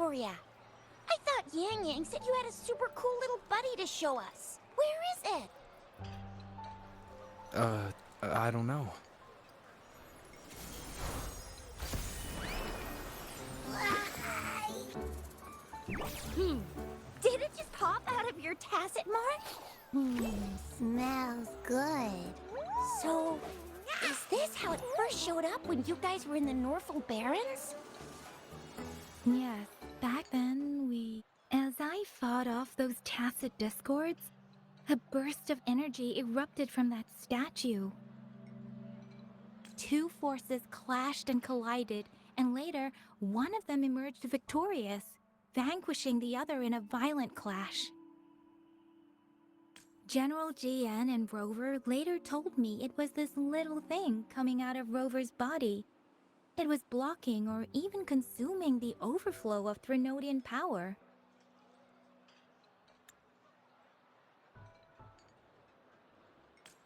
Victoria. I thought Yang Yang said you had a super cool little buddy to show us. Where is it? I don't know. Did it just pop out of your tacit mark? Smells good. So, is this how it first showed up when you guys were in the Norfolk Barrens? Yes, back then as I fought off those tacit discords, a burst of energy erupted from that statue. Two forces clashed and collided, and later, one of them emerged victorious, vanquishing the other in a violent clash. General GN and Rover later told me it was this little thing coming out of Rover's body. It was blocking or even consuming the overflow of Threnodian power.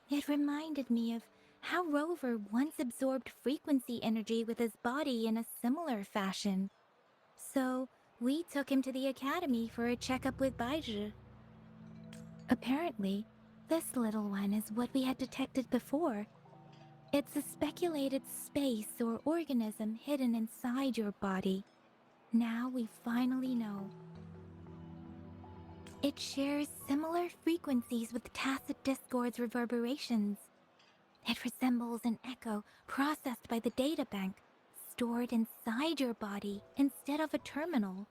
It reminded me of how Rover once absorbed frequency energy with his body in a similar fashion. So, we took him to the academy for a checkup with Baizhi. Apparently, this little one is what we had detected before. It's a speculated space or organism hidden inside your body. Now we finally know. It shares similar frequencies with tacit discord's reverberations. It resembles an echo processed by the data bank, stored inside your body instead of a terminal.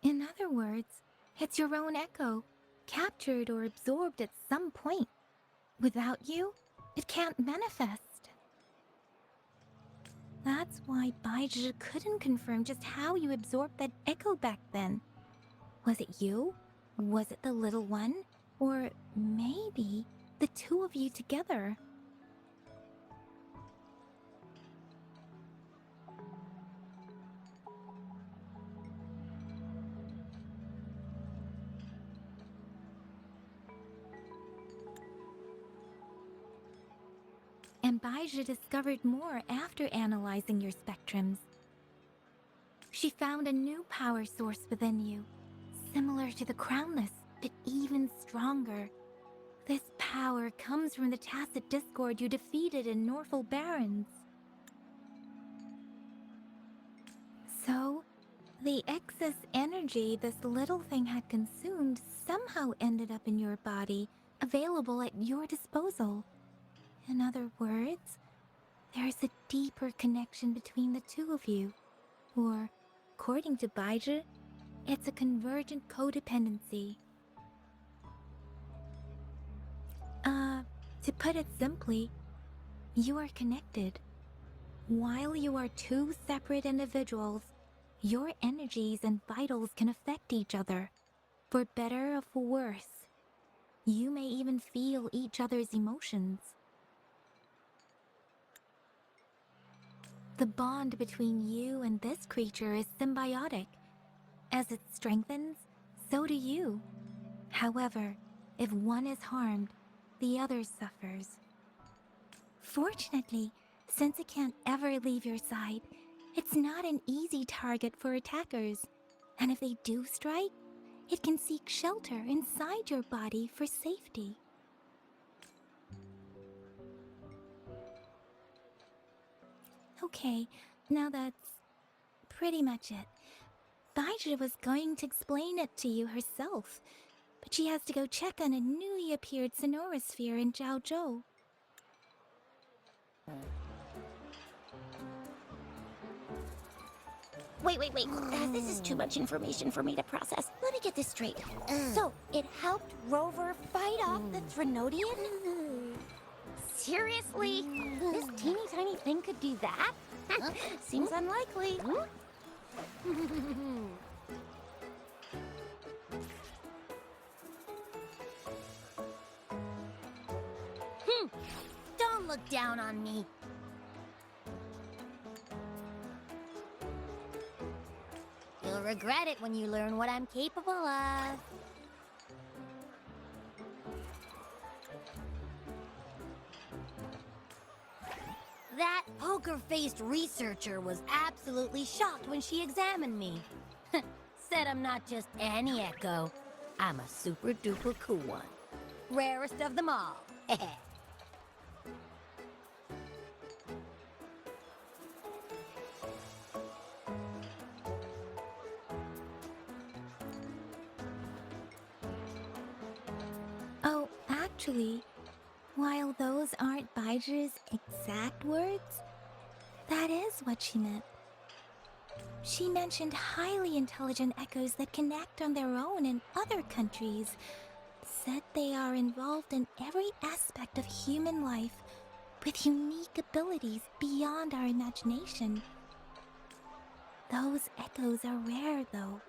In other words, it's your own echo, captured or absorbed at some point. Without you, it can't manifest. That's why Baizhi couldn't confirm just how you absorbed that echo back then. Was it you? Was it the little one? Or maybe the two of you together? And Baizhi discovered more after analyzing your spectrums. She found a new power source within you, similar to the Crownless, but even stronger. This power comes from the tacit discord you defeated in Norfolk Barrens. So, the excess energy this little thing had consumed somehow ended up in your body, available at your disposal. In other words, there's a deeper connection between the two of you. Or, according to Baizhi, it's a convergent codependency. To put it simply, you are connected. While you are two separate individuals, your energies and vitals can affect each other, for better or for worse. You may even feel each other's emotions. The bond between you and this creature is symbiotic. As it strengthens, so do you. However, if one is harmed, the other suffers. Fortunately, since it can't ever leave your side, it's not an easy target for attackers. And if they do strike, it can seek shelter inside your body for safety. Okay, now that's pretty much it. Baizhi was going to explain it to you herself, but she has to go check on a newly appeared sonorosphere in Jinzhou. Wait. This is too much information for me to process. Let me get this straight. So, it helped Rover fight off the Threnodian? Seriously? This teeny tiny thing could do that? Seems unlikely. Don't look down on me. You'll regret it when you learn what I'm capable of. That poker-faced researcher was absolutely shocked when she examined me. Said I'm not just any echo. I'm a super-duper cool one. Rarest of them all. Oh, actually, while those aren't Baiji's exact words, that is what she meant. She mentioned highly intelligent echoes that can act on their own in other countries. Said they are involved in every aspect of human life with unique abilities beyond our imagination. Those echoes are rare, though.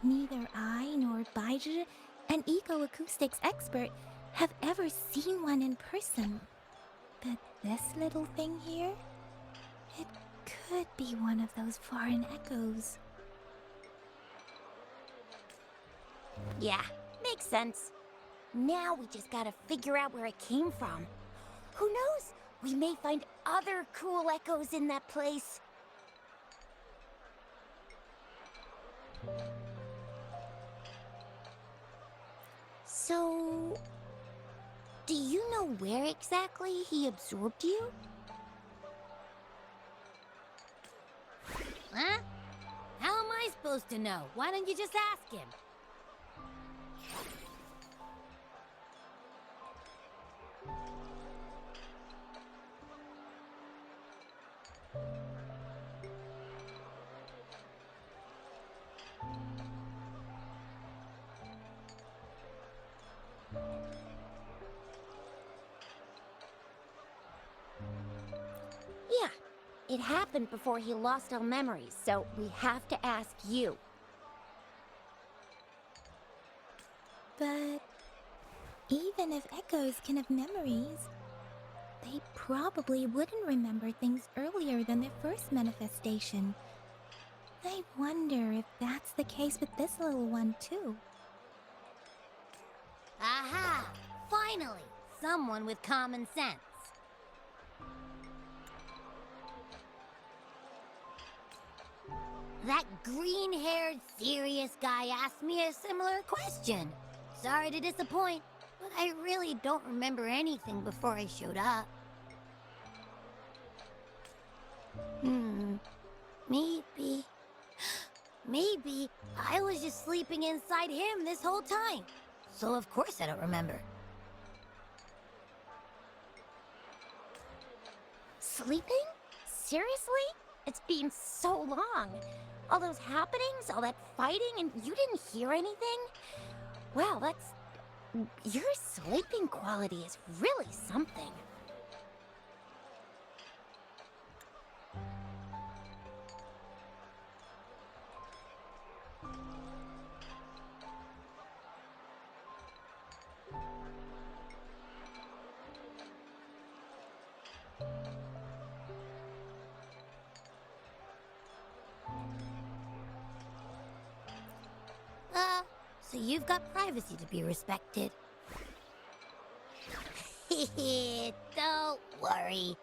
Neither I nor Baiji, an eco-acoustics expert, have ever seen one in person. But this little thing here, it could be one of those foreign echoes. Yeah, makes sense. Now we just gotta figure out where it came from. Who knows? We may find other cool echoes in that place. So, do you know where exactly he absorbed you? Huh? How am I supposed to know? Why don't you just ask him? Yeah, it happened before he lost all memories, so we have to ask you. But even if echoes can have memories, they probably wouldn't remember things earlier than their first manifestation. I wonder if that's the case with this little one, too. Aha! Finally! Someone with common sense. That green-haired, serious guy asked me a similar question. Sorry to disappoint, but I really don't remember anything before I showed up. Maybe... Maybe I was just sleeping inside him this whole time. So of course I don't remember. Sleeping? Seriously? It's been so long. All those happenings, all that fighting, and you didn't hear anything? Wow, that's... Your sleeping quality is really something. So you've got privacy to be respected. Don't worry.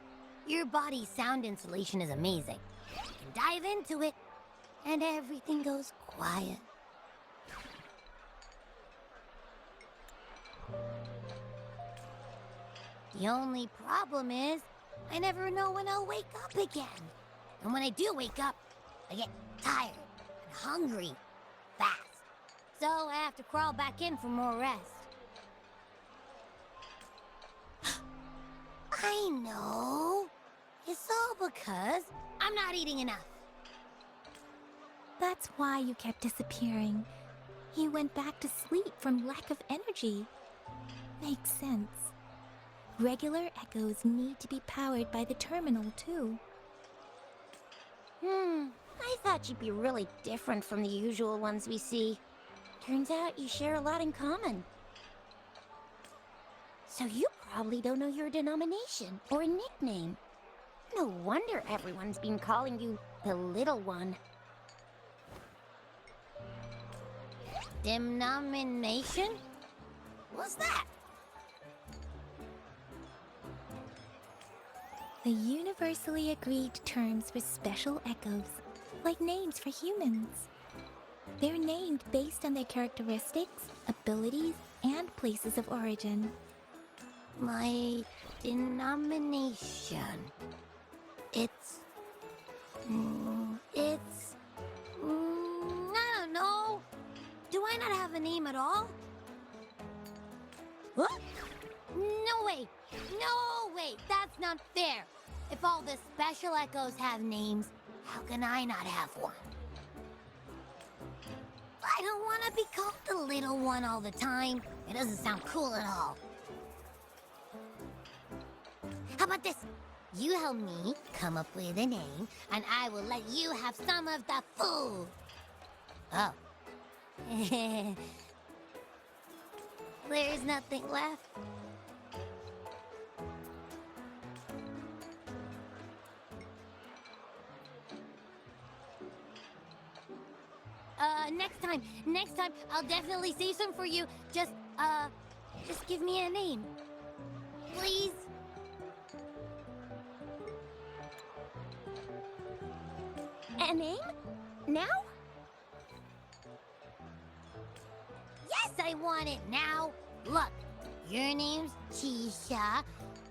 Your body's sound insulation is amazing. You can dive into it, and everything goes quiet. The only problem is, I never know when I'll wake up again. And when I do wake up, I get tired and hungry fast. So I have to crawl back in for more rest. I know. It's all because I'm not eating enough. That's why you kept disappearing. You went back to sleep from lack of energy. Makes sense. Regular echoes need to be powered by the terminal, too. I thought you'd be really different from the usual ones we see. Turns out you share a lot in common. So you probably don't know your denomination or nickname. No wonder everyone's been calling you the Little One. Denomination? What's that? The universally agreed terms for special echoes, like names for humans. They're named based on their characteristics, abilities, and places of origin. My denomination. It's. I don't know. Do I not have a name at all? What? No way! No way! That's not fair! If all the special echoes have names, how can I not have one? I don't want to be called the little one all the time. It doesn't sound cool at all. How about this? You help me come up with a name, and I will let you have some of the food. Oh. There's nothing left. Next time, I'll definitely save some for you. Just give me a name. Please? A name? Now? Yes, I want it now. Look, your name's Tisha,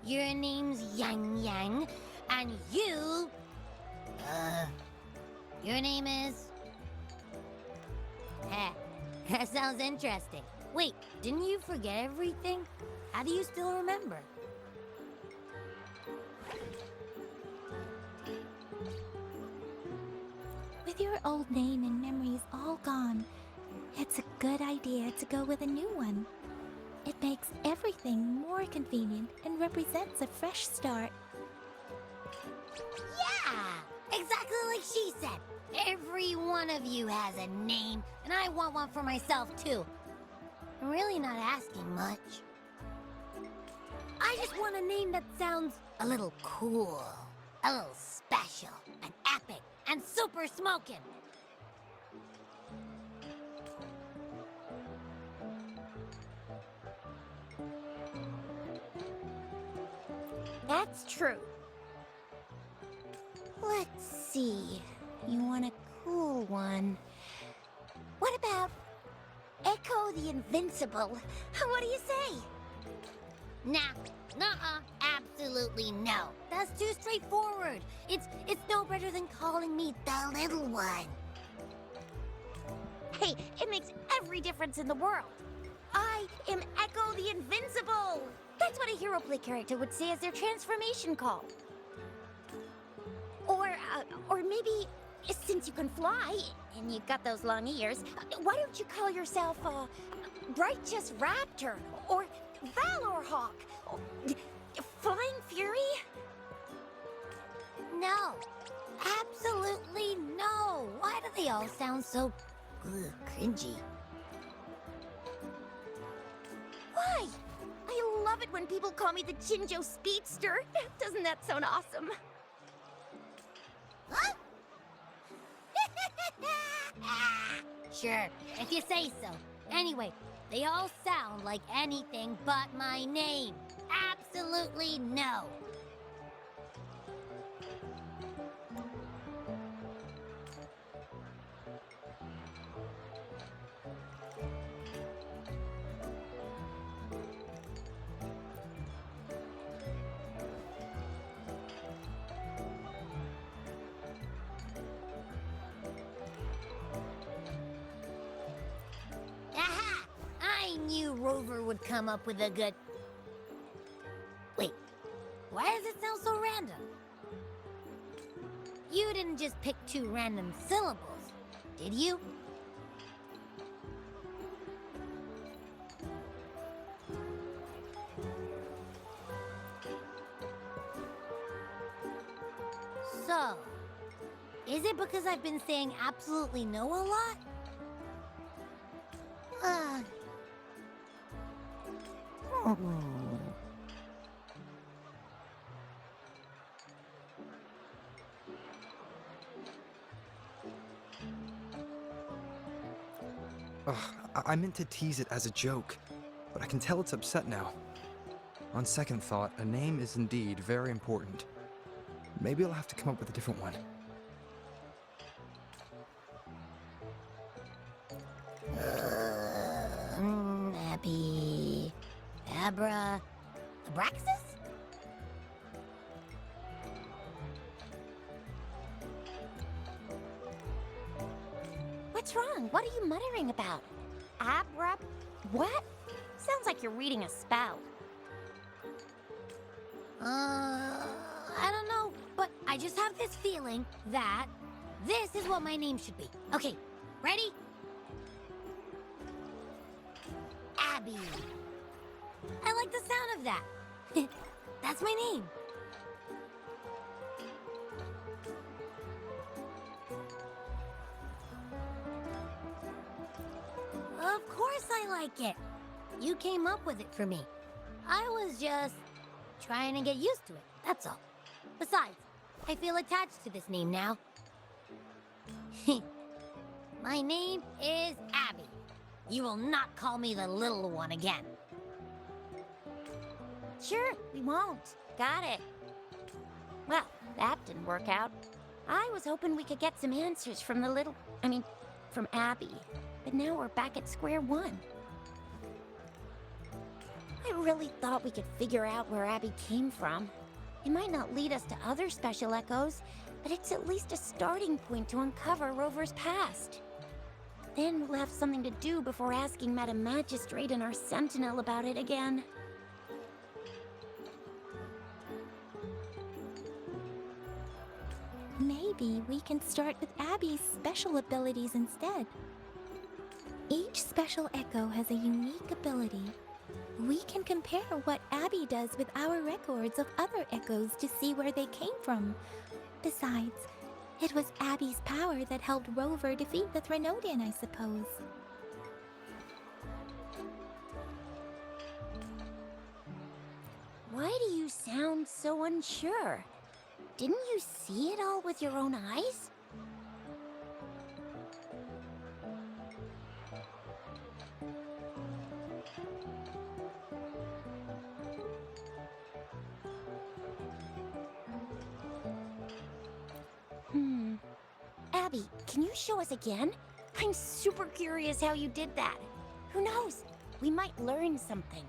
your name's Yang Yang, and your name is... That sounds interesting. Wait, didn't you forget everything? How do you still remember? With your old name and memories all gone, it's a good idea to go with a new one. It makes everything more convenient and represents a fresh start. Yeah! Exactly like she said. Every one of you has a name, and I want one for myself, too. I'm really not asking much. I just want a name that sounds a little cool, a little special, and epic, and super smokin'. That's true. Let's see. You want a cool one. What about Echo the Invincible? What do you say? Nuh-uh, absolutely no. That's too straightforward. It's no better than calling me the little one. Hey, it makes every difference in the world. I am Echo the Invincible! That's what a hero play character would say as their transformation call. Or maybe, since you can fly, and you've got those long ears, why don't you call yourself, Righteous Raptor, or Valor Hawk, or Flying Fury? No, absolutely no. Why do they all sound so cringy? Why? I love it when people call me the Jinzhou Speedster. Doesn't that sound awesome? Huh? Sure, if you say so. Anyway, they all sound like anything but my name. Absolutely no. Aha! I knew Rover would come up with a good... Wait, why does it sound so random? You didn't just pick two random syllables, did you? So, is it because I've been saying absolutely no a lot? I meant to tease it as a joke, but I can tell it's upset now. On second thought, a name is indeed very important. Maybe I'll have to come up with a different one. Abby... Abra... Abraxas? What's wrong? What are you muttering about? Abra... What? Sounds like you're reading a spell. I don't know, but I just have this feeling that this is what my name should be. Okay, ready? Abby. I like the sound of that. That's my name. Of course I like it. You came up with it for me. I was just trying to get used to it, that's all. Besides, I feel attached to this name now. My name is Abby. You will not call me the little one again. Sure, we won't. Got it. Well, that didn't work out. I was hoping we could get some answers from from Abby. But now we're back at square one. I really thought we could figure out where Abby came from. It might not lead us to other special echoes, but it's at least a starting point to uncover Rover's past. Then we'll have something to do before asking Madam Magistrate and our Sentinel about it again. Maybe we can start with Abby's special abilities instead. Each special echo has a unique ability. We can compare what Abby does with our records of other echoes to see where they came from. Besides, it was Abby's power that helped Rover defeat the Threnodian, I suppose. Why do you sound so unsure? Didn't you see it all with your own eyes? Abby, can you show us again? I'm super curious how you did that. Who knows? We might learn something.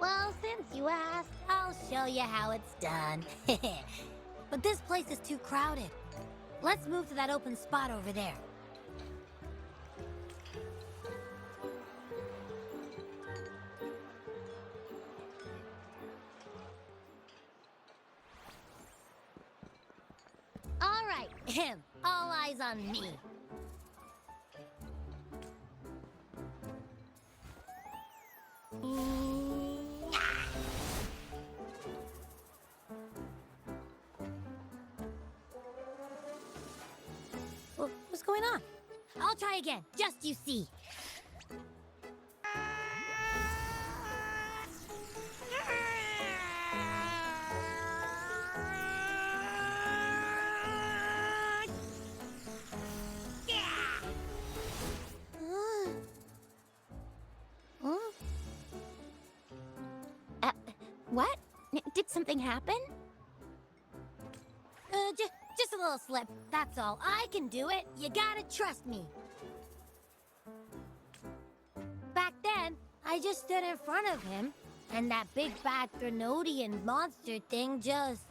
Well, since you asked, I'll show you how it's done. But this place is too crowded. Let's move to that open spot over there. All right, all eyes on me. What's going on? I'll try again, just you see. What? Did something happen? Just a little slip, that's all. I can do it. You gotta trust me. Back then, I just stood in front of him, and that big bad Threnodian monster thing just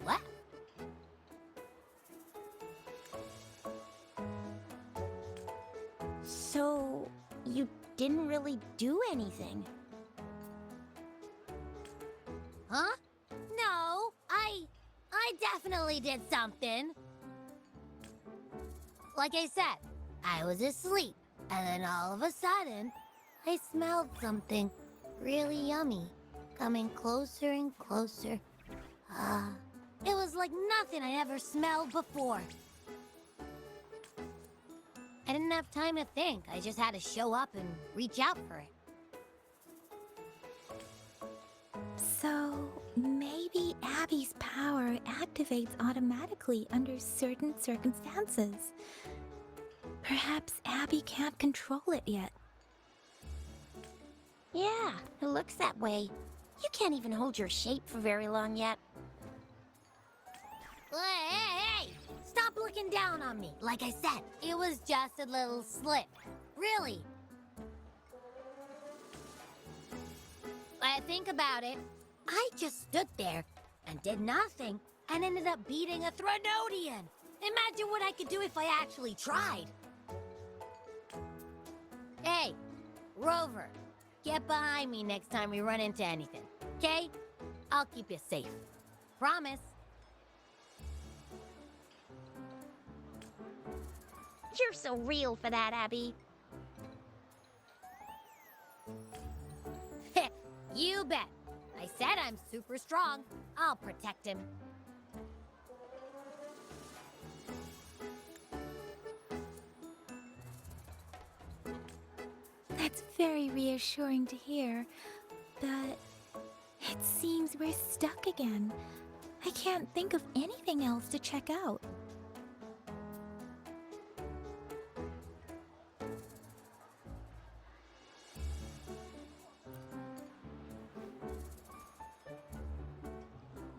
left. So, you didn't really do anything? Huh? No, I definitely did something. Like I said, I was asleep, and then all of a sudden, I smelled something really yummy, coming closer and closer. It was like nothing I ever smelled before. I didn't have time to think. I just had to show up and reach out for it. So, maybe Abby's power activates automatically under certain circumstances. Perhaps Abby can't control it yet. Yeah, it looks that way. You can't even hold your shape for very long yet. Hey! Stop looking down on me. Like I said, it was just a little slip. Really. Think about it. I just stood there and did nothing and ended up beating a Threnodian. Imagine what I could do if I actually tried. Hey, Rover, get behind me next time we run into anything, okay? I'll keep you safe. Promise. You're so real for that, Abby. You bet. I said I'm super strong. I'll protect him. That's very reassuring to hear, but it seems we're stuck again. I can't think of anything else to check out.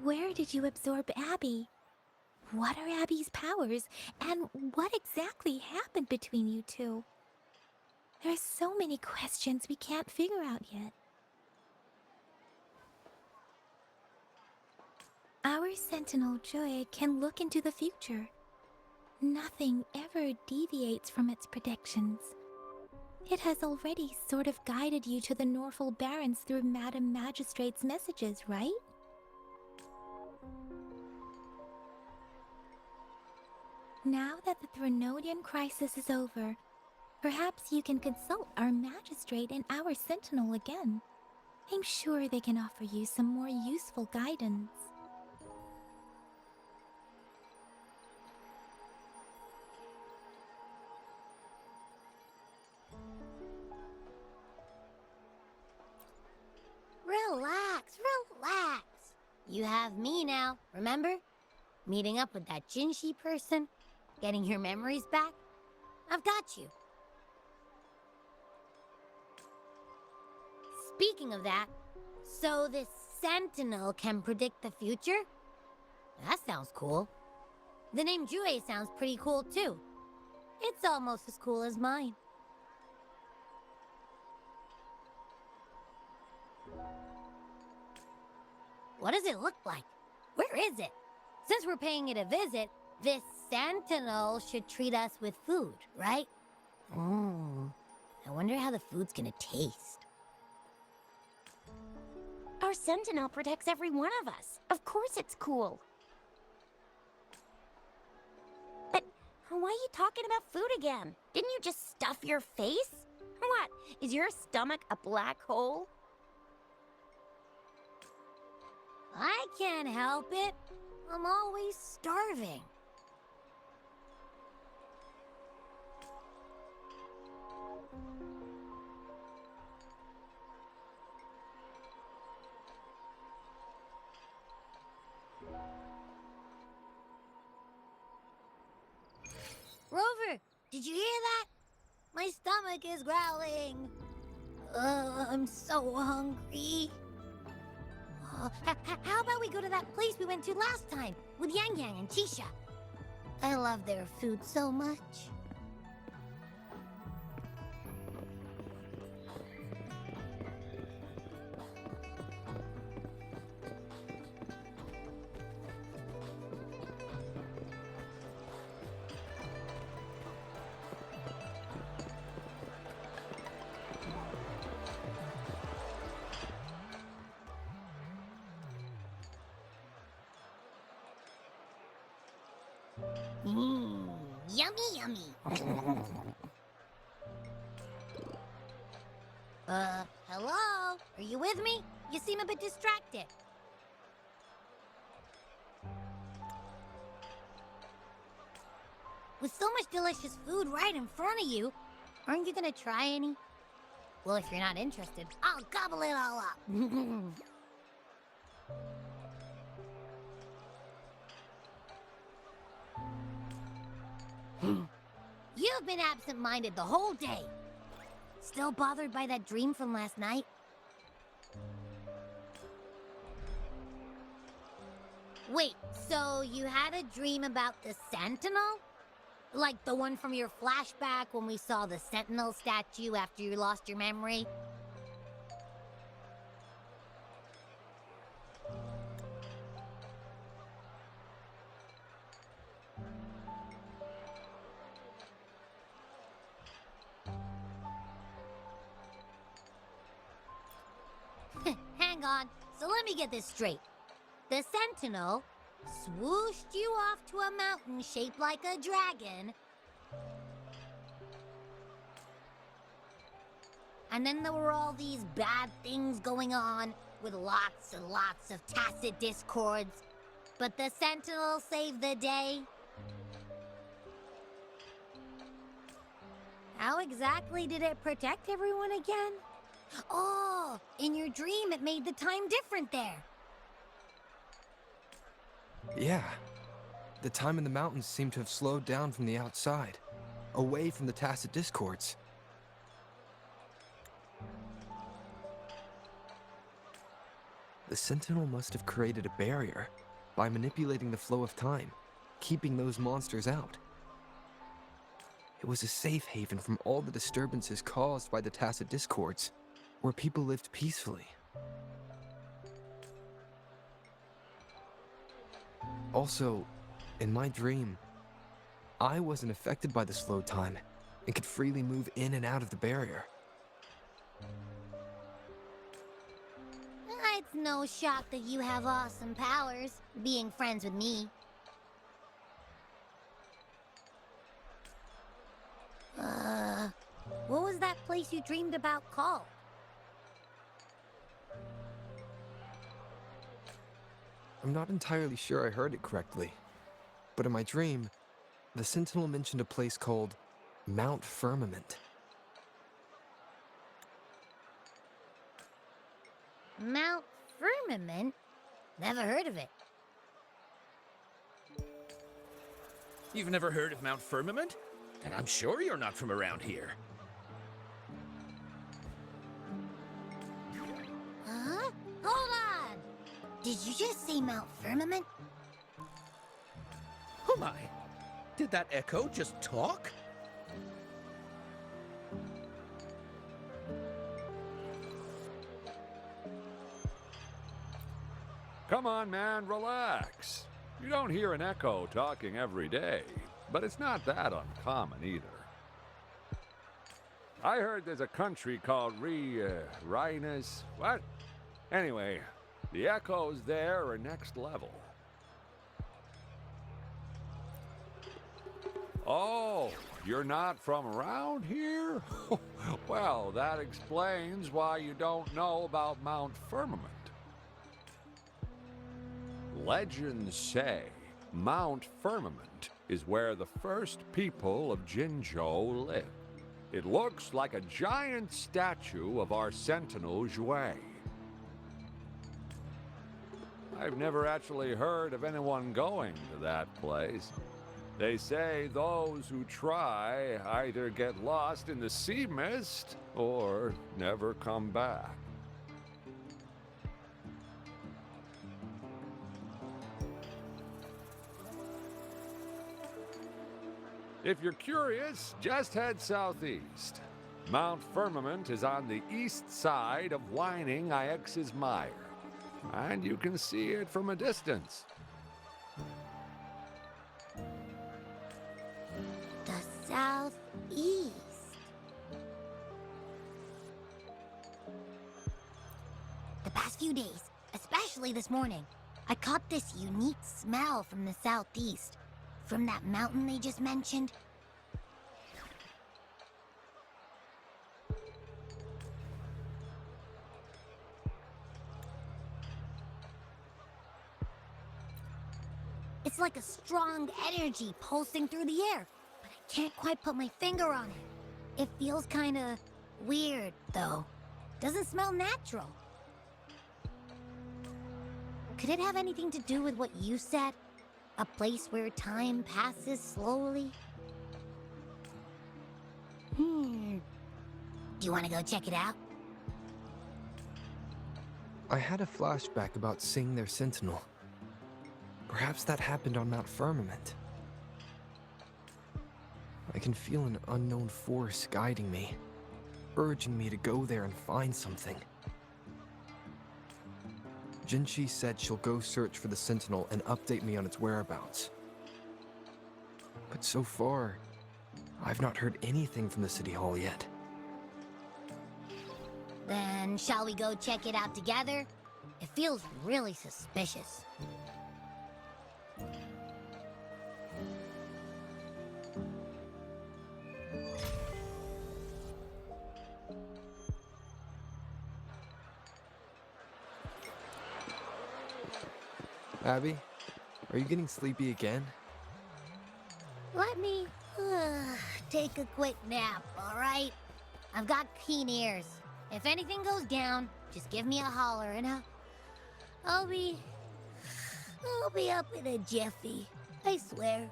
Where did you absorb Abby? What are Abby's powers, and what exactly happened between you two? There are so many questions we can't figure out yet. Our Sentinel Joy can look into the future. Nothing ever deviates from its predictions. It has already sort of guided you to the Norfolk Barrens through Madam Magistrate's messages, right? Now that the Threnodian crisis is over, perhaps you can consult our Magistrate and our Sentinel again. I'm sure they can offer you some more useful guidance. Relax, relax. You have me now, remember? Meeting up with that Jinzhou person, getting your memories back. I've got you. Speaking of that, so this Sentinel can predict the future? That sounds cool. The name Jue sounds pretty cool too. It's almost as cool as mine. What does it look like? Where is it? Since we're paying it a visit, this Sentinel should treat us with food, right? I wonder how the food's gonna taste. Our Sentinel protects every one of us. Of course it's cool. But why are you talking about food again? Didn't you just stuff your face? What? Is your stomach a black hole? I can't help it. I'm always starving. Rover, did you hear that? My stomach is growling. I'm so hungry. How about we go to that place we went to last time with Yang Yang and Chisha? I love their food so much. Yummy, yummy. Hello? Are you with me? You seem a bit distracted. With so much delicious food right in front of you, aren't you gonna try any? Well, if you're not interested, I'll gobble it all up. You've been absent-minded the whole day. Still bothered by that dream from last night? Wait, so you had a dream about the Sentinel? Like the one from your flashback when we saw the Sentinel statue after you lost your memory? Hang on, so let me get this straight. The Sentinel swooshed you off to a mountain shaped like a dragon. And then there were all these bad things going on with lots and lots of tacit discords. But the Sentinel saved the day. How exactly did it protect everyone again? Oh, in your dream it made the time different there. Yeah. The time in the mountains seemed to have slowed down from the outside, away from the tacit discords. The Sentinel must have created a barrier by manipulating the flow of time, keeping those monsters out. It was a safe haven from all the disturbances caused by the tacit discords, where people lived peacefully. Also, in my dream, I wasn't affected by the slow time and could freely move in and out of the barrier. It's no shock that you have awesome powers, being friends with me. What was that place you dreamed about called? I'm not entirely sure I heard it correctly, but in my dream, the Sentinel mentioned a place called Mount Firmament. Mount Firmament? Never heard of it. You've never heard of Mount Firmament? And I'm sure you're not from around here. Huh? Hold on! Did you just say Mount Firmament? Oh my! Did that echo just talk? Come on, man, relax. You don't hear an echo talking every day, but it's not that uncommon either. I heard there's a country called Rhinus. What? Anyway, the echoes there are next level. Oh, you're not from around here? Well, that explains why you don't know about Mount Firmament. Legends say Mount Firmament is where the first people of Jinzhou lived. It looks like a giant statue of our Sentinel Zhui. I've never actually heard of anyone going to that place. They say those who try either get lost in the sea mist or never come back. If you're curious, just head southeast. Mount Firmament is on the east side of Whining Ix's Mire, and you can see it from a distance. The southeast. The past few days, especially this morning, I caught this unique smell from the southeast. From that mountain they just mentioned. It's like a strong energy pulsing through the air, but I can't quite put my finger on it. It feels kinda weird, though. Doesn't smell natural. Could it have anything to do with what you said? A place where time passes slowly? Do you want to go check it out? I had a flashback about seeing their Sentinel. Perhaps that happened on Mount Firmament. I can feel an unknown force guiding me, urging me to go there and find something. Jinzhou said she'll go search for the Sentinel and update me on its whereabouts. But so far, I've not heard anything from the City Hall yet. Then shall we go check it out together? It feels really suspicious. Abby, are you getting sleepy again? Let me take a quick nap, all right? I've got keen ears. If anything goes down, just give me a holler and I'll be up in a jiffy. I swear.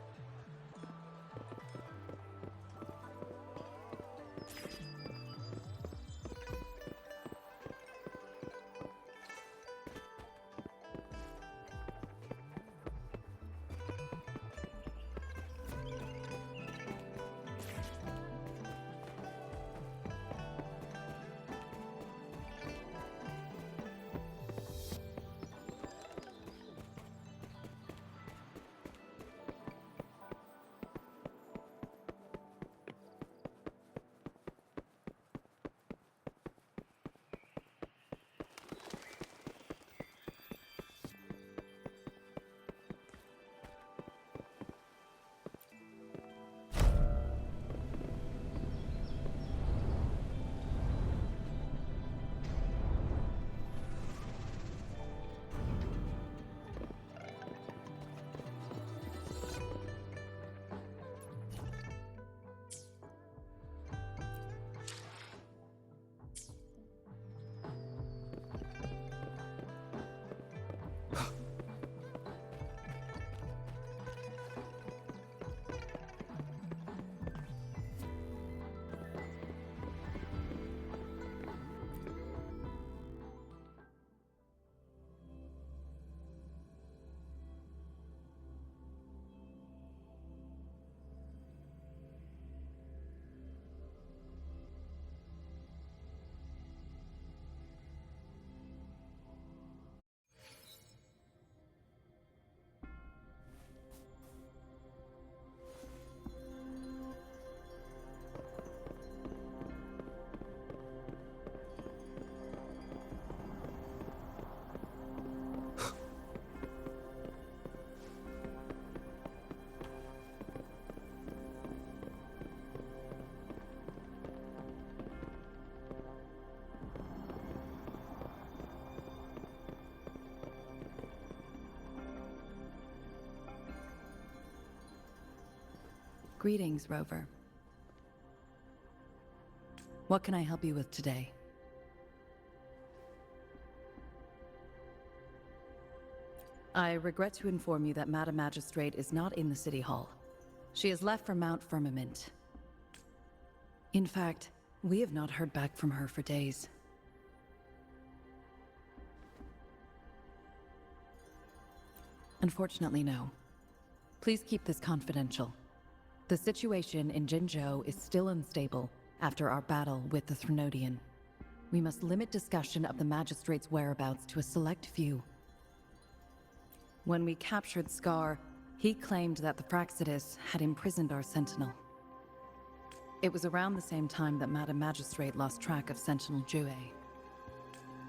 Greetings, Rover. What can I help you with today? I regret to inform you that Madam Magistrate is not in the City Hall. She has left for Mount Firmament. In fact, we have not heard back from her for days. Unfortunately, no. Please keep this confidential. The situation in Jinzhou is still unstable after our battle with the Threnodian. We must limit discussion of the Magistrate's whereabouts to a select few. When we captured Scar, he claimed that the Praxidus had imprisoned our Sentinel. It was around the same time that Madam Magistrate lost track of Sentinel Jue.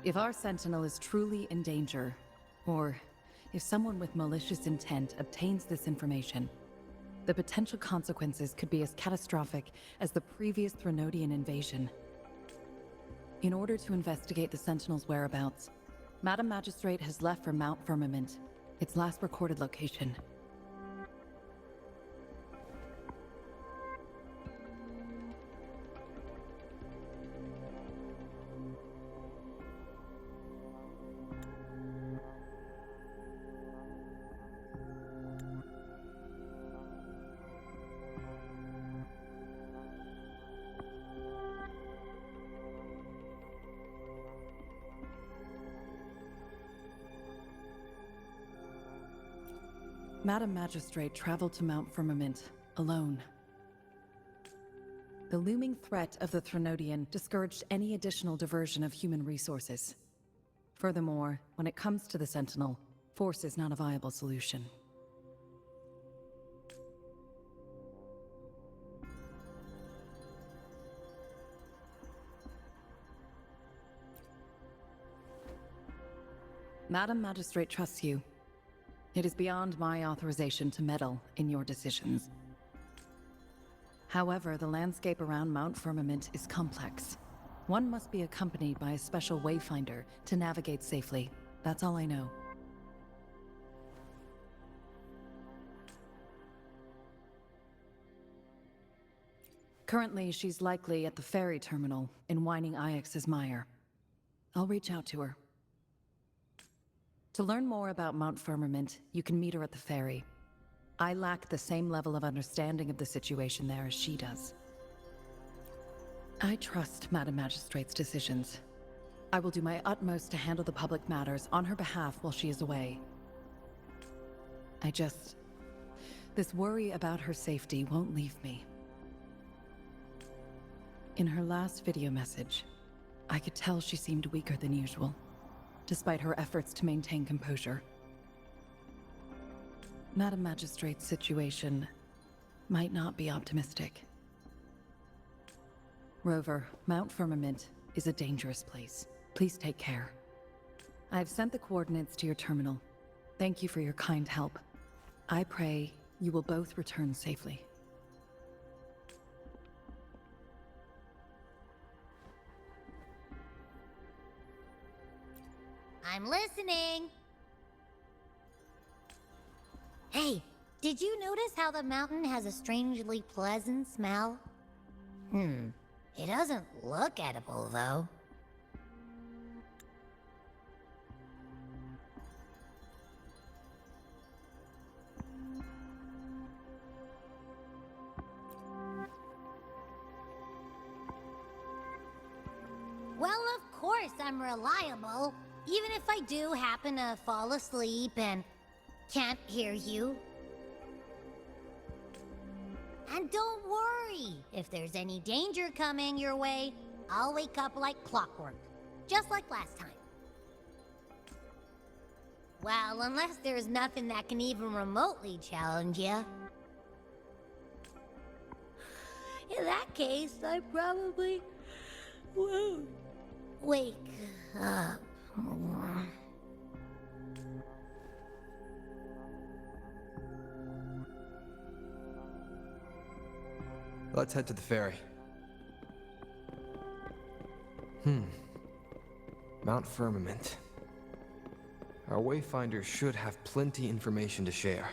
If our Sentinel is truly in danger, or if someone with malicious intent obtains this information, the potential consequences could be as catastrophic as the previous Threnodian invasion. In order to investigate the Sentinel's whereabouts, Madam Magistrate has left for Mount Firmament, its last recorded location. Madam Magistrate traveled to Mount Firmament alone. The looming threat of the Threnodian discouraged any additional diversion of human resources. Furthermore, when it comes to the Sentinel, force is not a viable solution. Madam Magistrate trusts you. It is beyond my authorization to meddle in your decisions. However, the landscape around Mount Firmament is complex. One must be accompanied by a special wayfinder to navigate safely. That's all I know. Currently, she's likely at the ferry terminal in Whining Ix's Mire. I'll reach out to her. To learn more about Mount Firmament, you can meet her at the ferry. I lack the same level of understanding of the situation there as she does. I trust Madam Magistrate's decisions. I will do my utmost to handle the public matters on her behalf while she is away. This worry about her safety won't leave me. In her last video message, I could tell she seemed weaker than usual, despite her efforts to maintain composure. Madam Magistrate's situation might not be optimistic. Rover, Mount Firmament is a dangerous place. Please take care. I have sent the coordinates to your terminal. Thank you for your kind help. I pray you will both return safely. I'm listening. Hey, did you notice how the mountain has a strangely pleasant smell? It doesn't look edible, though. Well, of course I'm reliable. Even if I do happen to fall asleep and can't hear you. And don't worry, if there's any danger coming your way, I'll wake up like clockwork, just like last time. Well, unless there's nothing that can even remotely challenge you. In that case, I probably won't wake up. Let's head to the ferry. Mount Firmament. Our wayfinder should have plenty information to share.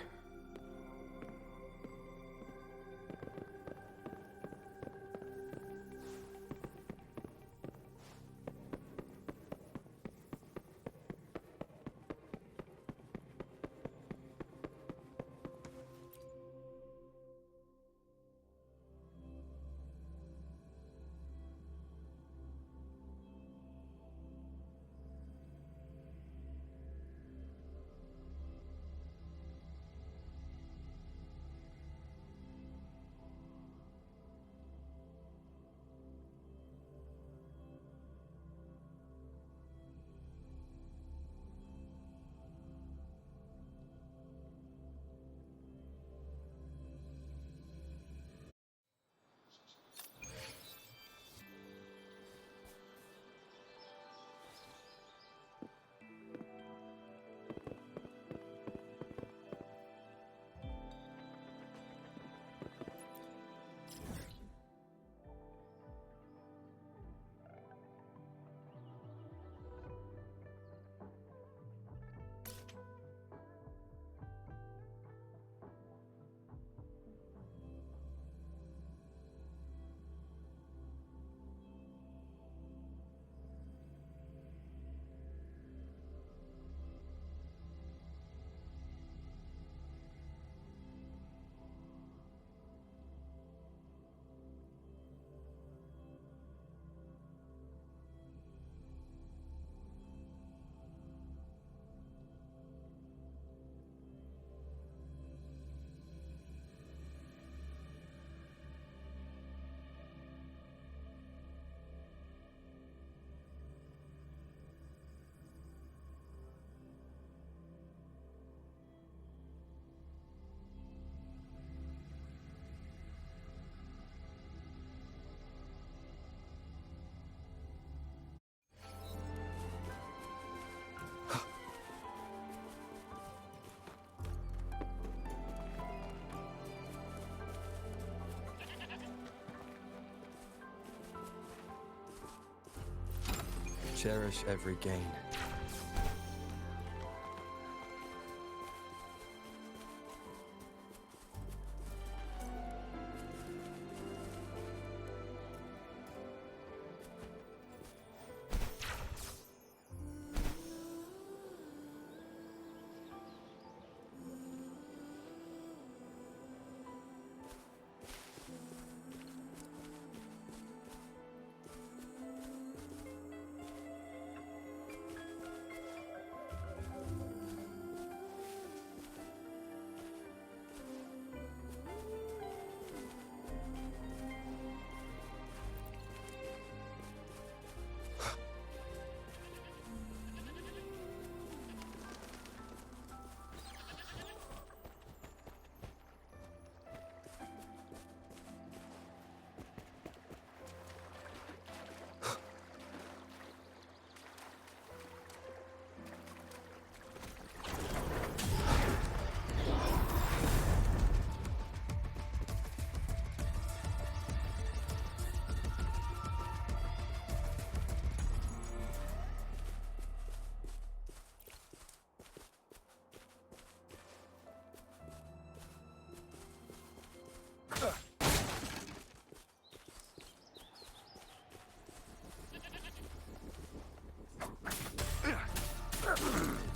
cherish every gain.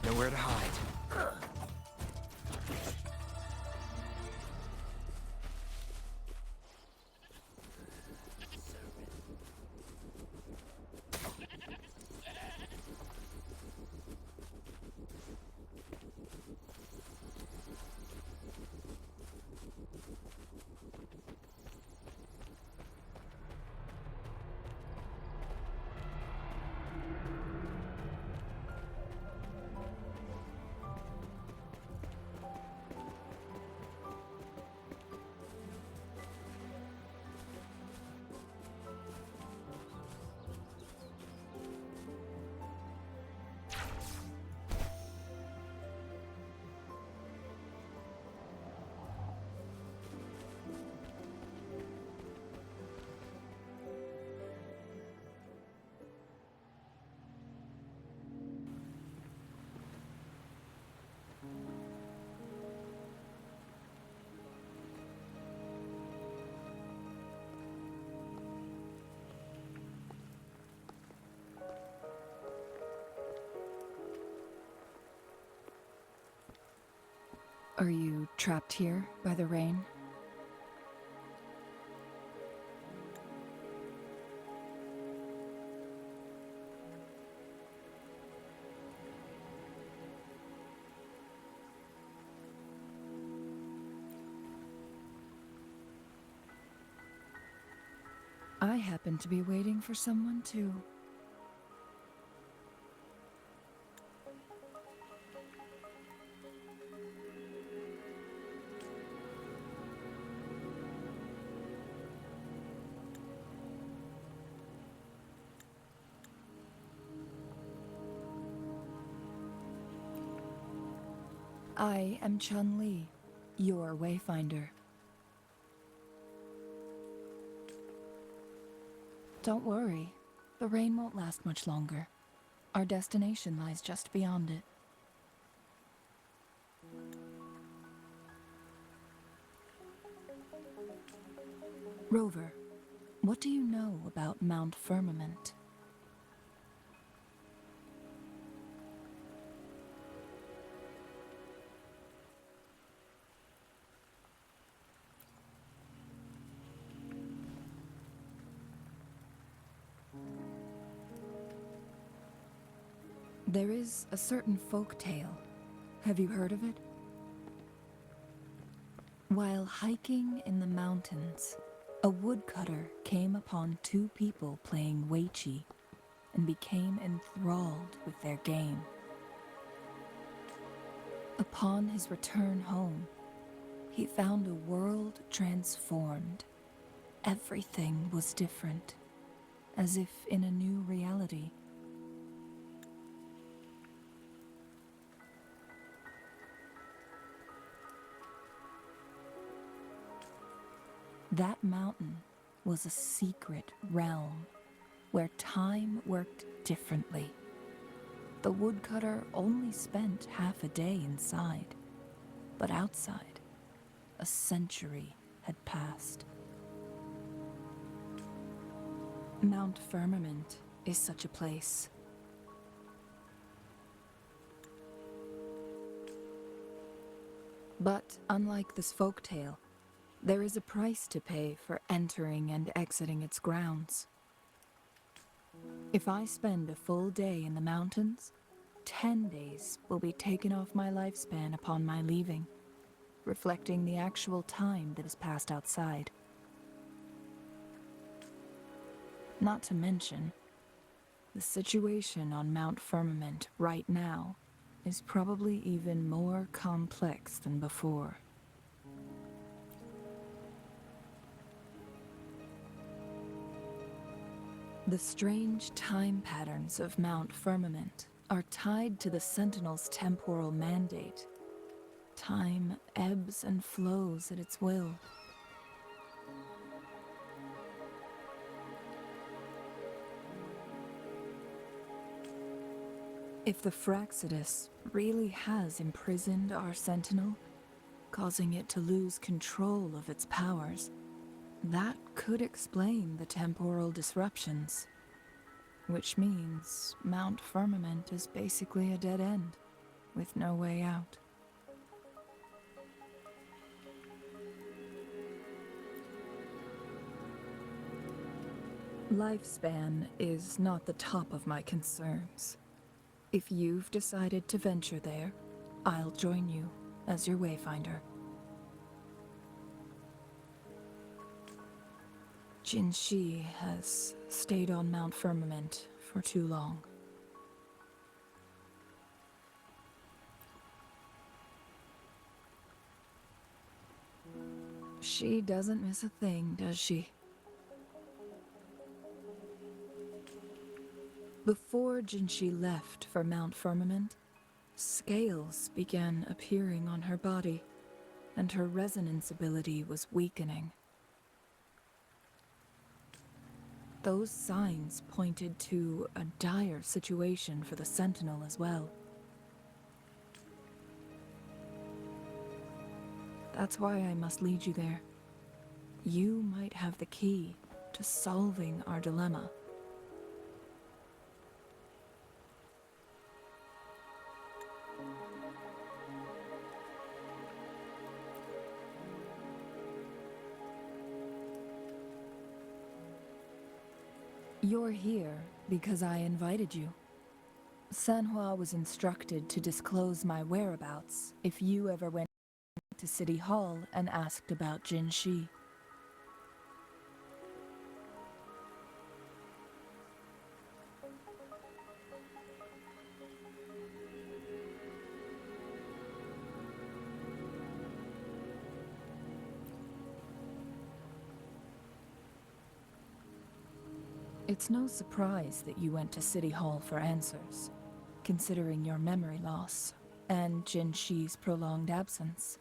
Nowhere to hide. Are you trapped here by the rain? I happen to be waiting for someone too. I am Chun-Li, your Wayfinder. Don't worry, the rain won't last much longer. Our destination lies just beyond it. Rover, what do you know about Mount Firmament? There is a certain folk tale. Have you heard of it? While hiking in the mountains, a woodcutter came upon two people playing Weiqi and became enthralled with their game. Upon his return home, he found a world transformed. Everything was different, as if in a new reality. That mountain was a secret realm where time worked differently. The woodcutter only spent half a day inside, but outside, a century had passed. Mount Firmament is such a place. But unlike this folktale, there is a price to pay for entering and exiting its grounds. If I spend a full day in the mountains, 10 days will be taken off my lifespan upon my leaving, reflecting the actual time that is passed outside. Not to mention, the situation on Mount Firmament right now is probably even more complex than before. The strange time patterns of Mount Firmament are tied to the Sentinel's temporal mandate. Time ebbs and flows at its will. If the Fractsidus really has imprisoned our Sentinel, causing it to lose control of its powers, that could explain the temporal disruptions. Which means Mount Firmament is basically a dead end, with no way out. Lifespan is not the top of my concerns. If you've decided to venture there, I'll join you as your wayfinder. Jinzhou has stayed on Mount Firmament for too long. She doesn't miss a thing, does she? Before Jinzhou left for Mount Firmament, scales began appearing on her body, and her resonance ability was weakening. Those signs pointed to a dire situation for the Sentinel as well. That's why I must lead you there. You might have the key to solving our dilemma. You're here because I invited you. Sanhua was instructed to disclose my whereabouts if you ever went to City Hall and asked about Jinzhou. It's no surprise that you went to City Hall for answers, considering your memory loss and Jinzhi's prolonged absence.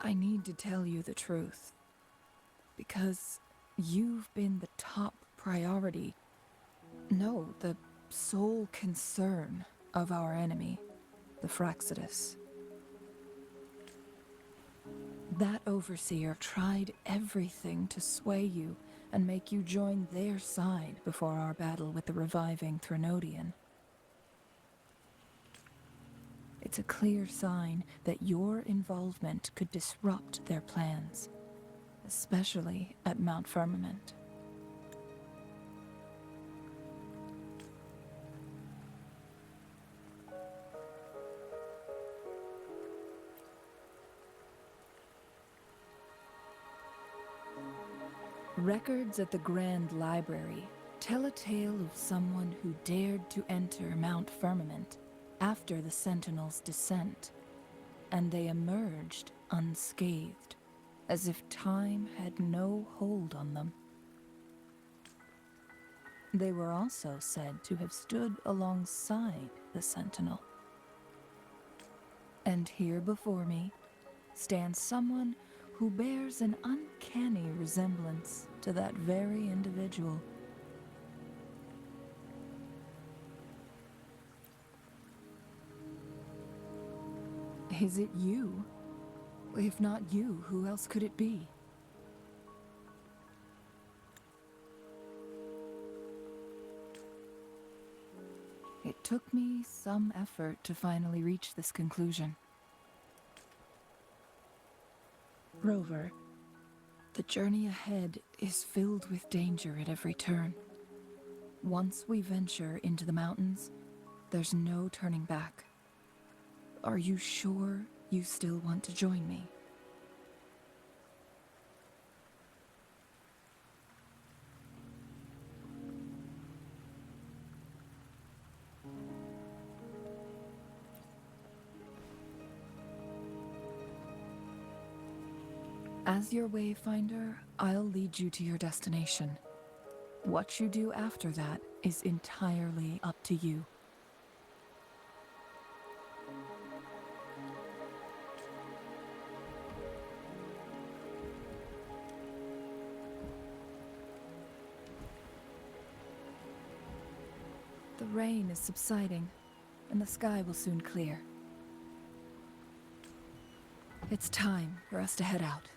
I need to tell you the truth, because you've been the top priority, no, the sole concern of our enemy, the Fractsidus. That overseer tried everything to sway you and make you join their side before our battle with the reviving Threnodian. It's a clear sign that your involvement could disrupt their plans, especially at Mount Firmament. Records at the Grand Library tell a tale of someone who dared to enter Mount Firmament after the Sentinel's descent, and they emerged unscathed, as if time had no hold on them. They were also said to have stood alongside the Sentinel. And here before me stands someone who bears an uncanny resemblance to that very individual. Is it you? If not you, who else could it be? It took me some effort to finally reach this conclusion. Rover, the journey ahead is filled with danger at every turn. Once we venture into the mountains, there's no turning back. Are you sure you still want to join me? As your wayfinder, I'll lead you to your destination. What you do after that is entirely up to you. The rain is subsiding, and the sky will soon clear. It's time for us to head out.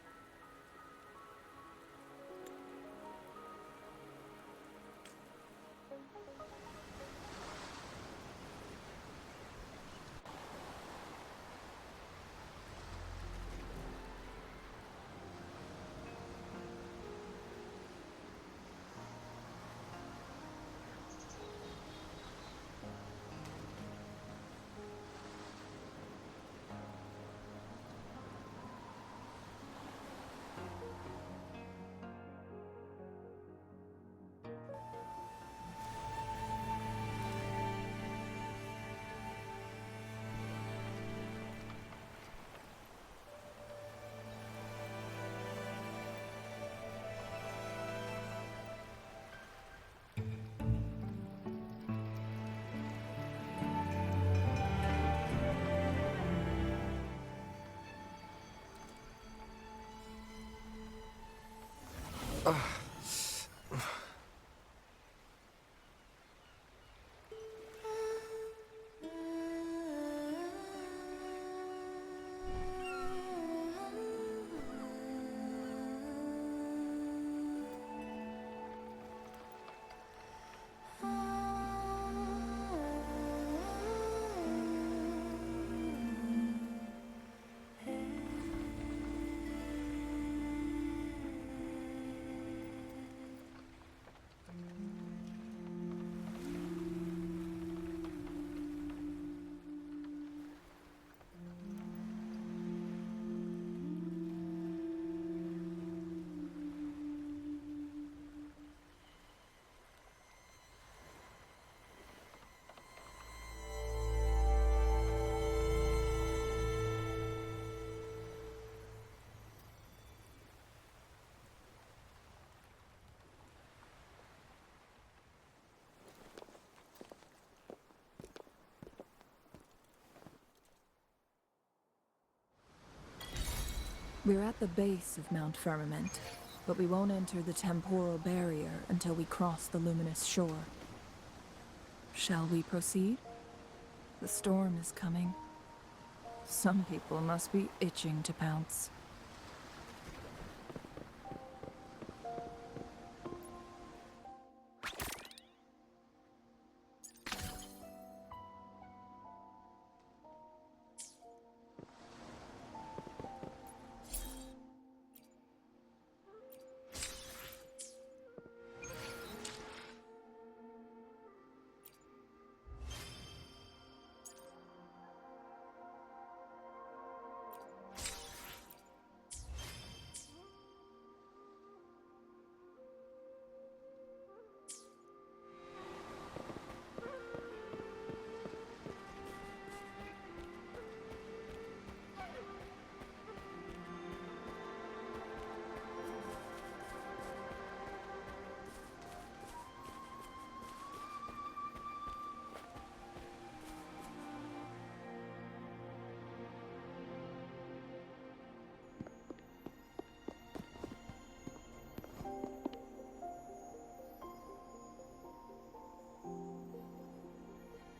We're at the base of Mount Firmament, but we won't enter the temporal barrier until we cross the luminous shore. Shall we proceed? The storm is coming. Some people must be itching to pounce.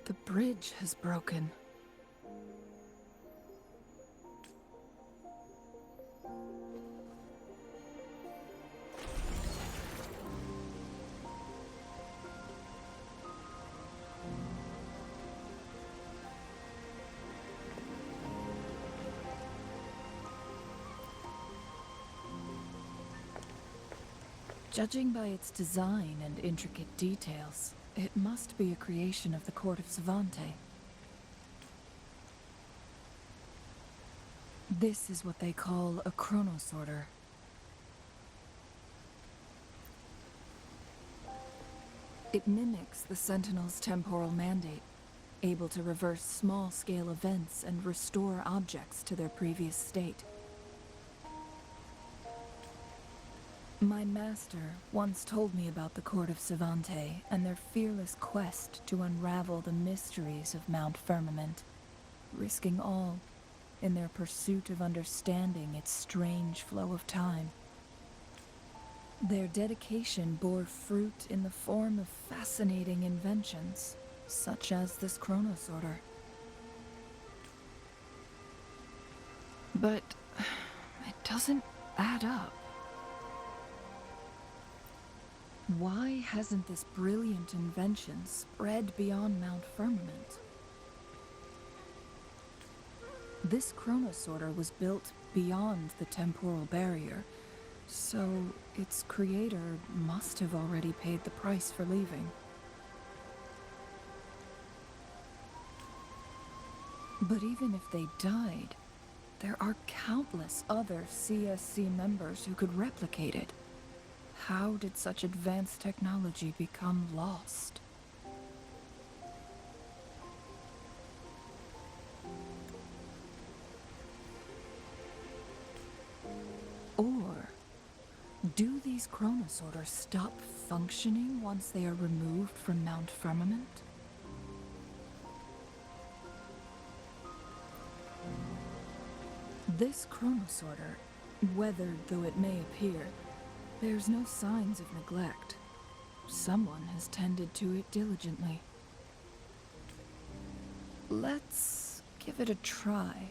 The bridge has broken. Judging by its design and intricate details, it must be a creation of the court of Savante. This is what they call a chronosorter. It mimics the Sentinel's temporal mandate, able to reverse small-scale events and restore objects to their previous state. My master once told me about the Court of Savante and their fearless quest to unravel the mysteries of Mount Firmament, risking all in their pursuit of understanding its strange flow of time. Their dedication bore fruit in the form of fascinating inventions, such as this chronosorter. But it doesn't add up. Why hasn't this brilliant invention spread beyond Mount Firmament? This chronosorter was built beyond the temporal barrier, so its creator must have already paid the price for leaving. But even if they died, there are countless other CSC members who could replicate it. How did such advanced technology become lost? Or do these chronosorters stop functioning once they are removed from Mount Firmament? This chronosorter, weathered though it may appear, bears no signs of neglect. Someone has tended to it diligently. Let's give it a try.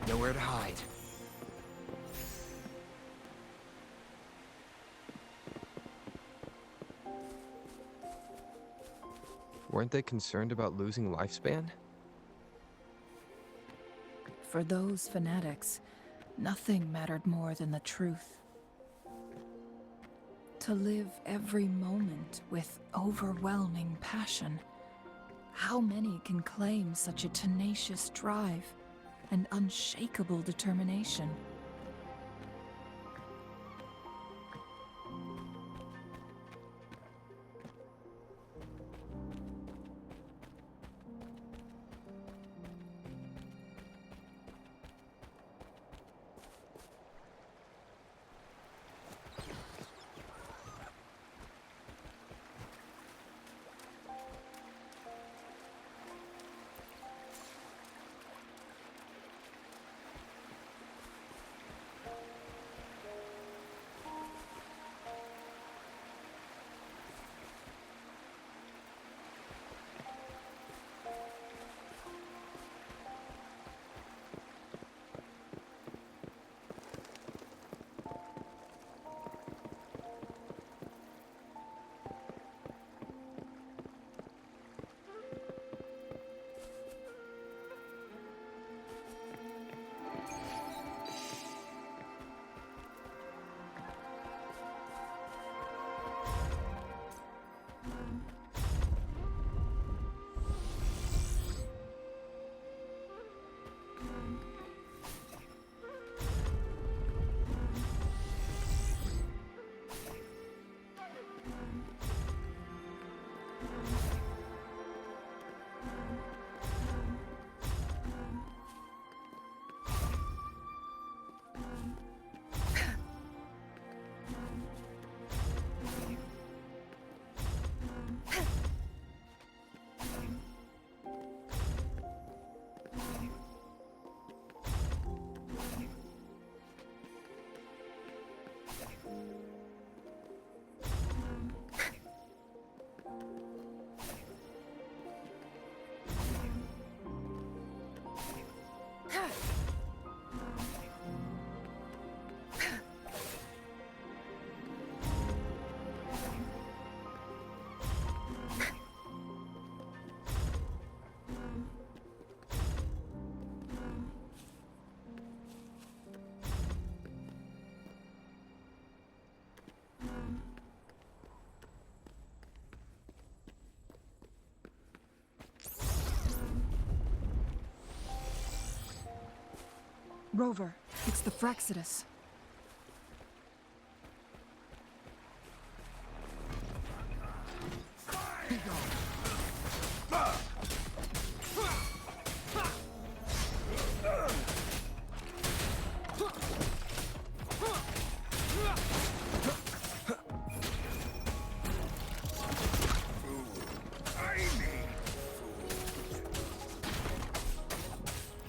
Nowhere to hide. Weren't they concerned about losing lifespan? For those fanatics, nothing mattered more than the truth. To live every moment with overwhelming passion. How many can claim such a tenacious drive and unshakable determination? Rover, it's the Fraccidus.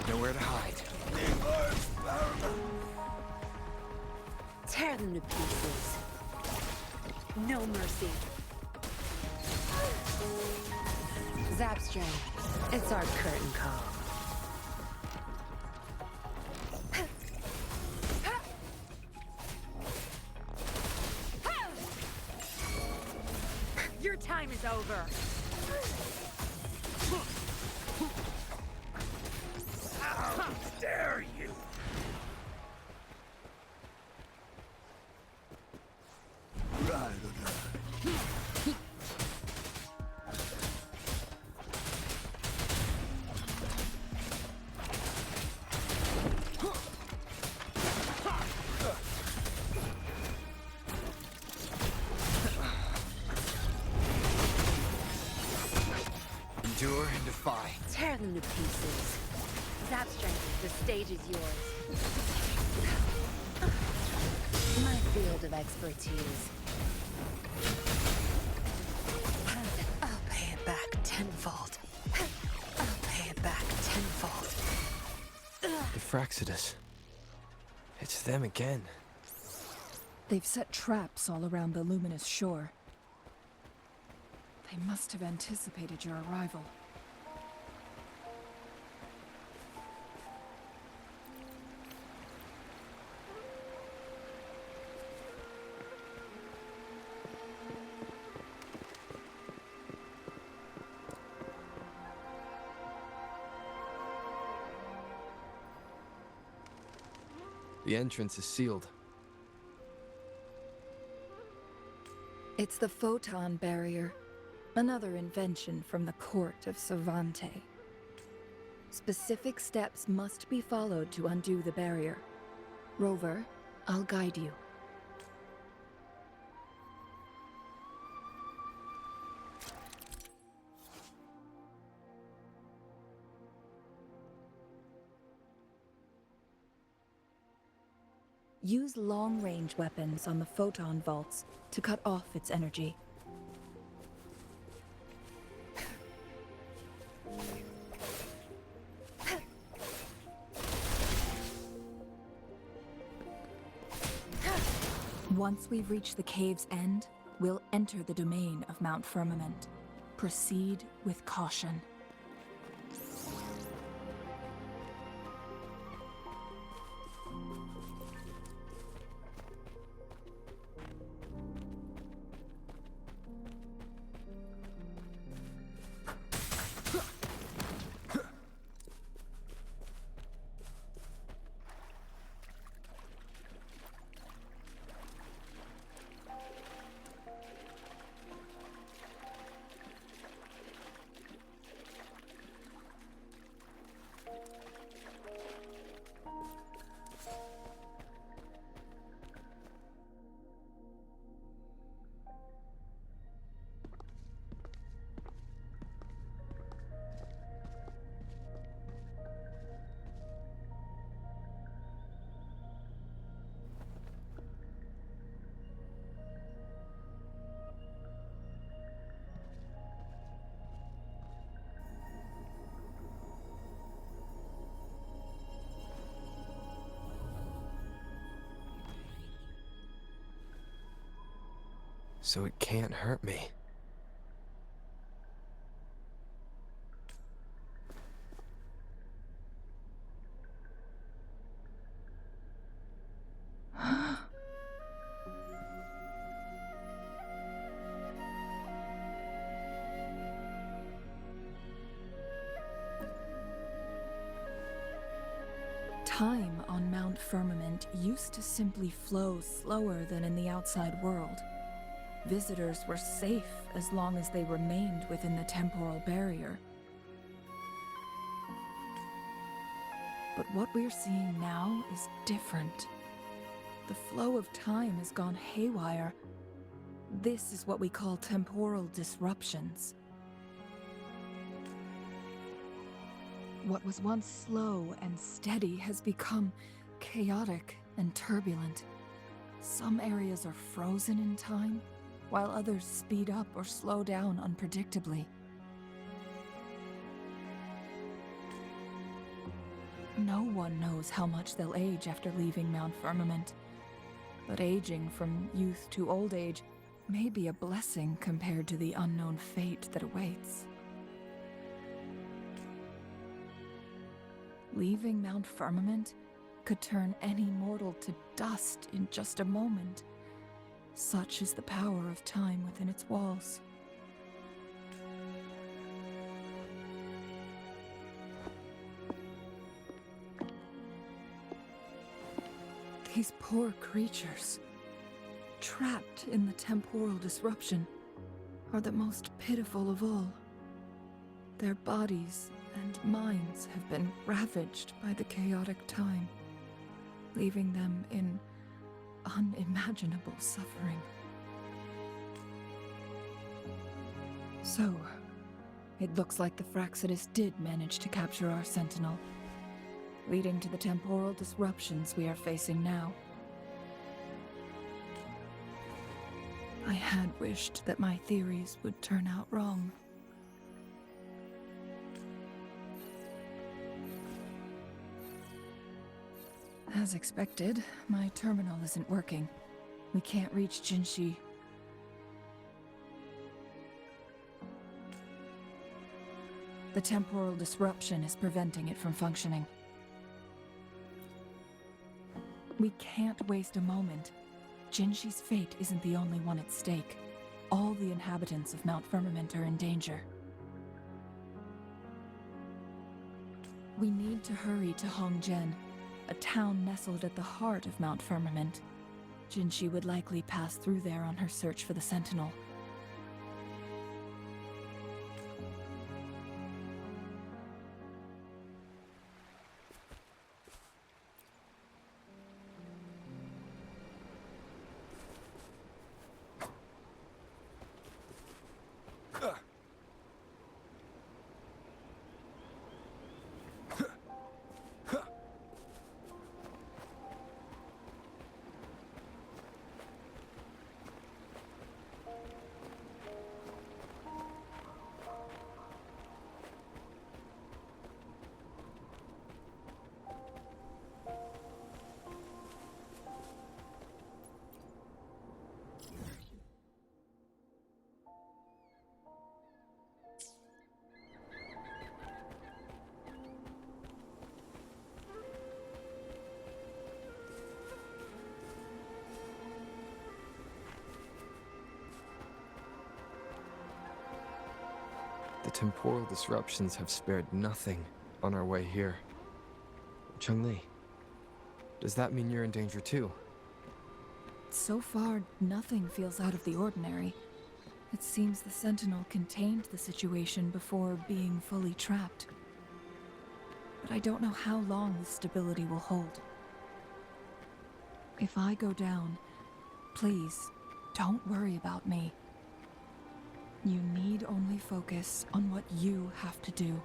Nowhere to hide. Tear them to pieces. No mercy. Zapstring, it's our curtain call. Your time is over. How dare you! Endure and defy. Tear them to pieces. Zapstring, the stage is yours. My field of expertise. I'll pay it back tenfold. I'll pay it back tenfold. The Fraccidus. It's them again. They've set traps all around the luminous shore. They must have anticipated your arrival. The entrance is sealed. It's the photon barrier, another invention from the court of Savante. Specific steps must be followed to undo the barrier. Rover, I'll guide you. Use long-range weapons on the photon vaults to cut off its energy. Once we've reached the cave's end, we'll enter the domain of Mount Firmament. Proceed with caution. So it can't hurt me. Time on Mount Firmament used to simply flow slower than in the outside world. Visitors were safe as long as they remained within the temporal barrier. But what we're seeing now is different. The flow of time has gone haywire. This is what we call temporal disruptions. What was once slow and steady has become chaotic and turbulent. Some areas are frozen in time, while others speed up or slow down unpredictably. No one knows how much they'll age after leaving Mount Firmament, but aging from youth to old age may be a blessing compared to the unknown fate that awaits. Leaving Mount Firmament could turn any mortal to dust in just a moment. Such is the power of time within its walls. These poor creatures, trapped in the temporal disruption, are the most pitiful of all. Their bodies and minds have been ravaged by the chaotic time, leaving them in unimaginable suffering. So, it looks like the Fraxidus did manage to capture our Sentinel, leading to the temporal disruptions we are facing now. I had wished that my theories would turn out wrong. As expected, my terminal isn't working. We can't reach Jinzhou. The temporal disruption is preventing it from functioning. We can't waste a moment. Jinzhi's fate isn't the only one at stake. All the inhabitants of Mount Firmament are in danger. We need to hurry to Hongzhen, a town nestled at the heart of Mount Firmament. Jinzhi would likely pass through there on her search for the Sentinel. The temporal disruptions have spared nothing on our way here. Cheng-Li, does that mean you're in danger too? So far, nothing feels out of the ordinary. It seems the Sentinel contained the situation before being fully trapped. But I don't know how long this stability will hold. If I go down, please, don't worry about me. You need only focus on what you have to do.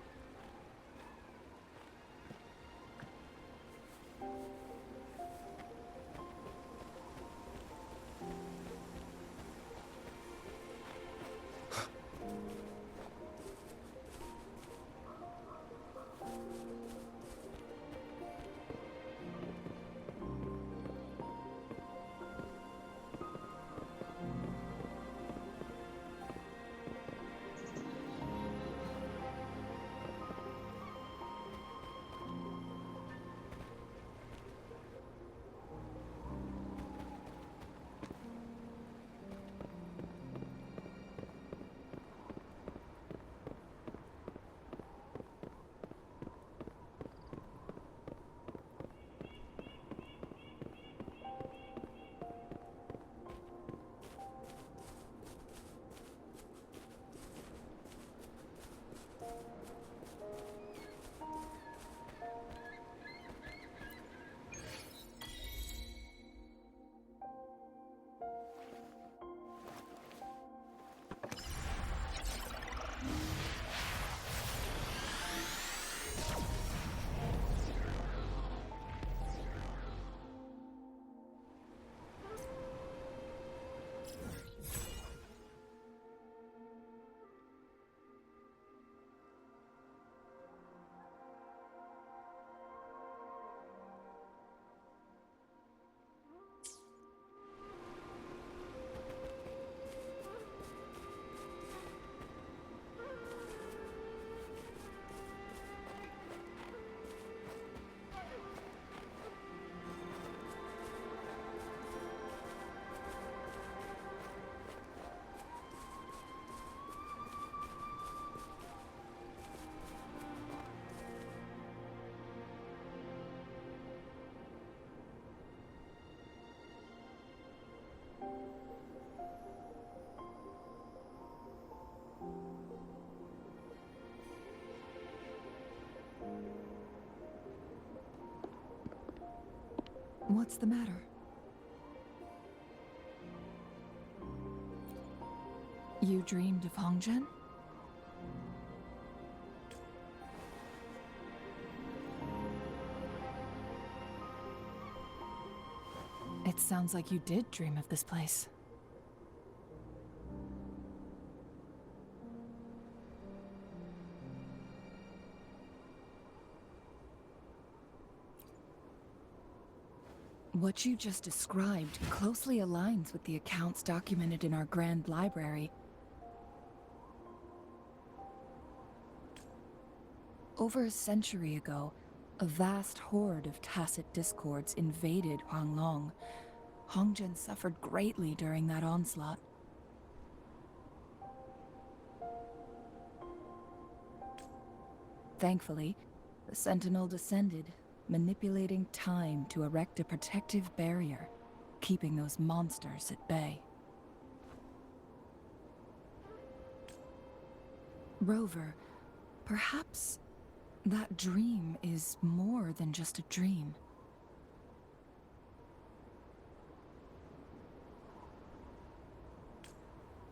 What's the matter? You dreamed of Hongzhen? It sounds like you did dream of this place. What you just described closely aligns with the accounts documented in our Grand Library. Over a century ago, a vast horde of tacit discords invaded Huanglong. Hongzhen suffered greatly during that onslaught. Thankfully, the Sentinel descended, manipulating time to erect a protective barrier, keeping those monsters at bay. Rover, perhaps that dream is more than just a dream.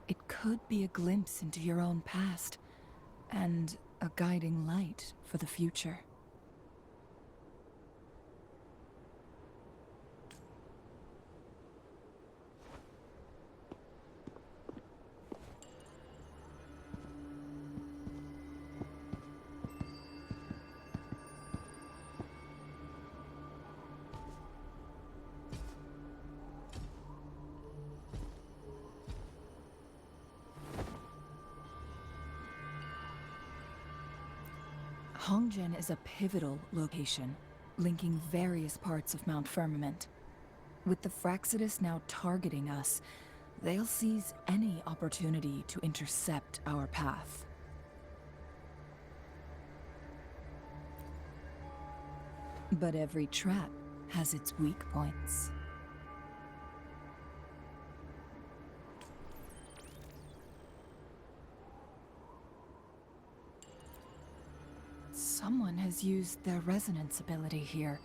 It could be a glimpse into your own past, and a guiding light for the future. Hongzhen is a pivotal location, linking various parts of Mount Firmament. With the Fraxidus now targeting us, they'll seize any opportunity to intercept our path. But every trap has its weak points. Someone has used their resonance ability here,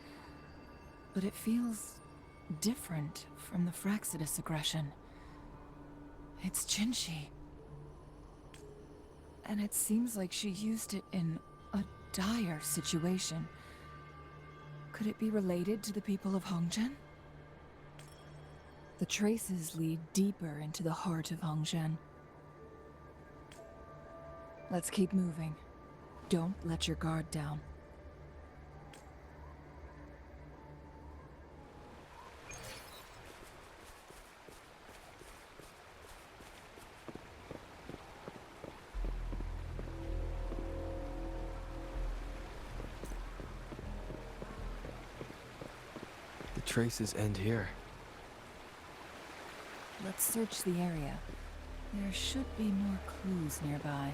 but it feels different from the Fraxidus aggression. It's Jinzhou. And it seems like she used it in a dire situation. Could it be related to the people of Hongzhen? The traces lead deeper into the heart of Hongzhen. Let's keep moving. Don't let your guard down. The traces end here. Let's search the area. There should be more clues nearby.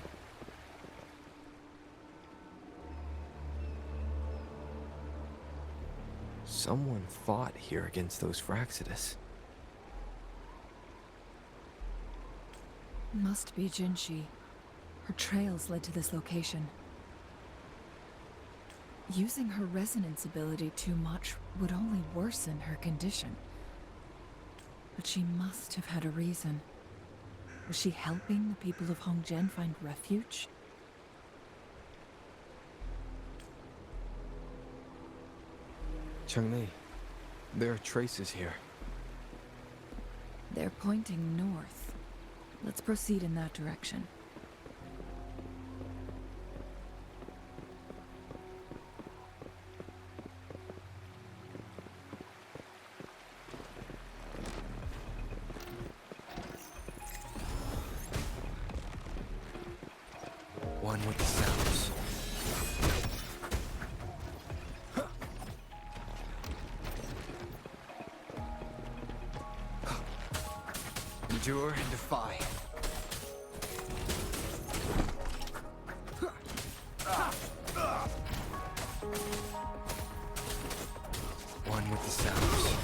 Someone fought here against those Fraxidus. Must be Jinzhou. Her trails led to this location. Using her resonance ability too much would only worsen her condition. But she must have had a reason. Was she helping the people of Hongzhen find refuge? Chengli, there are traces here. They're pointing north. Let's proceed in that direction. One with the sounds. Endure and defy. One with the sounds.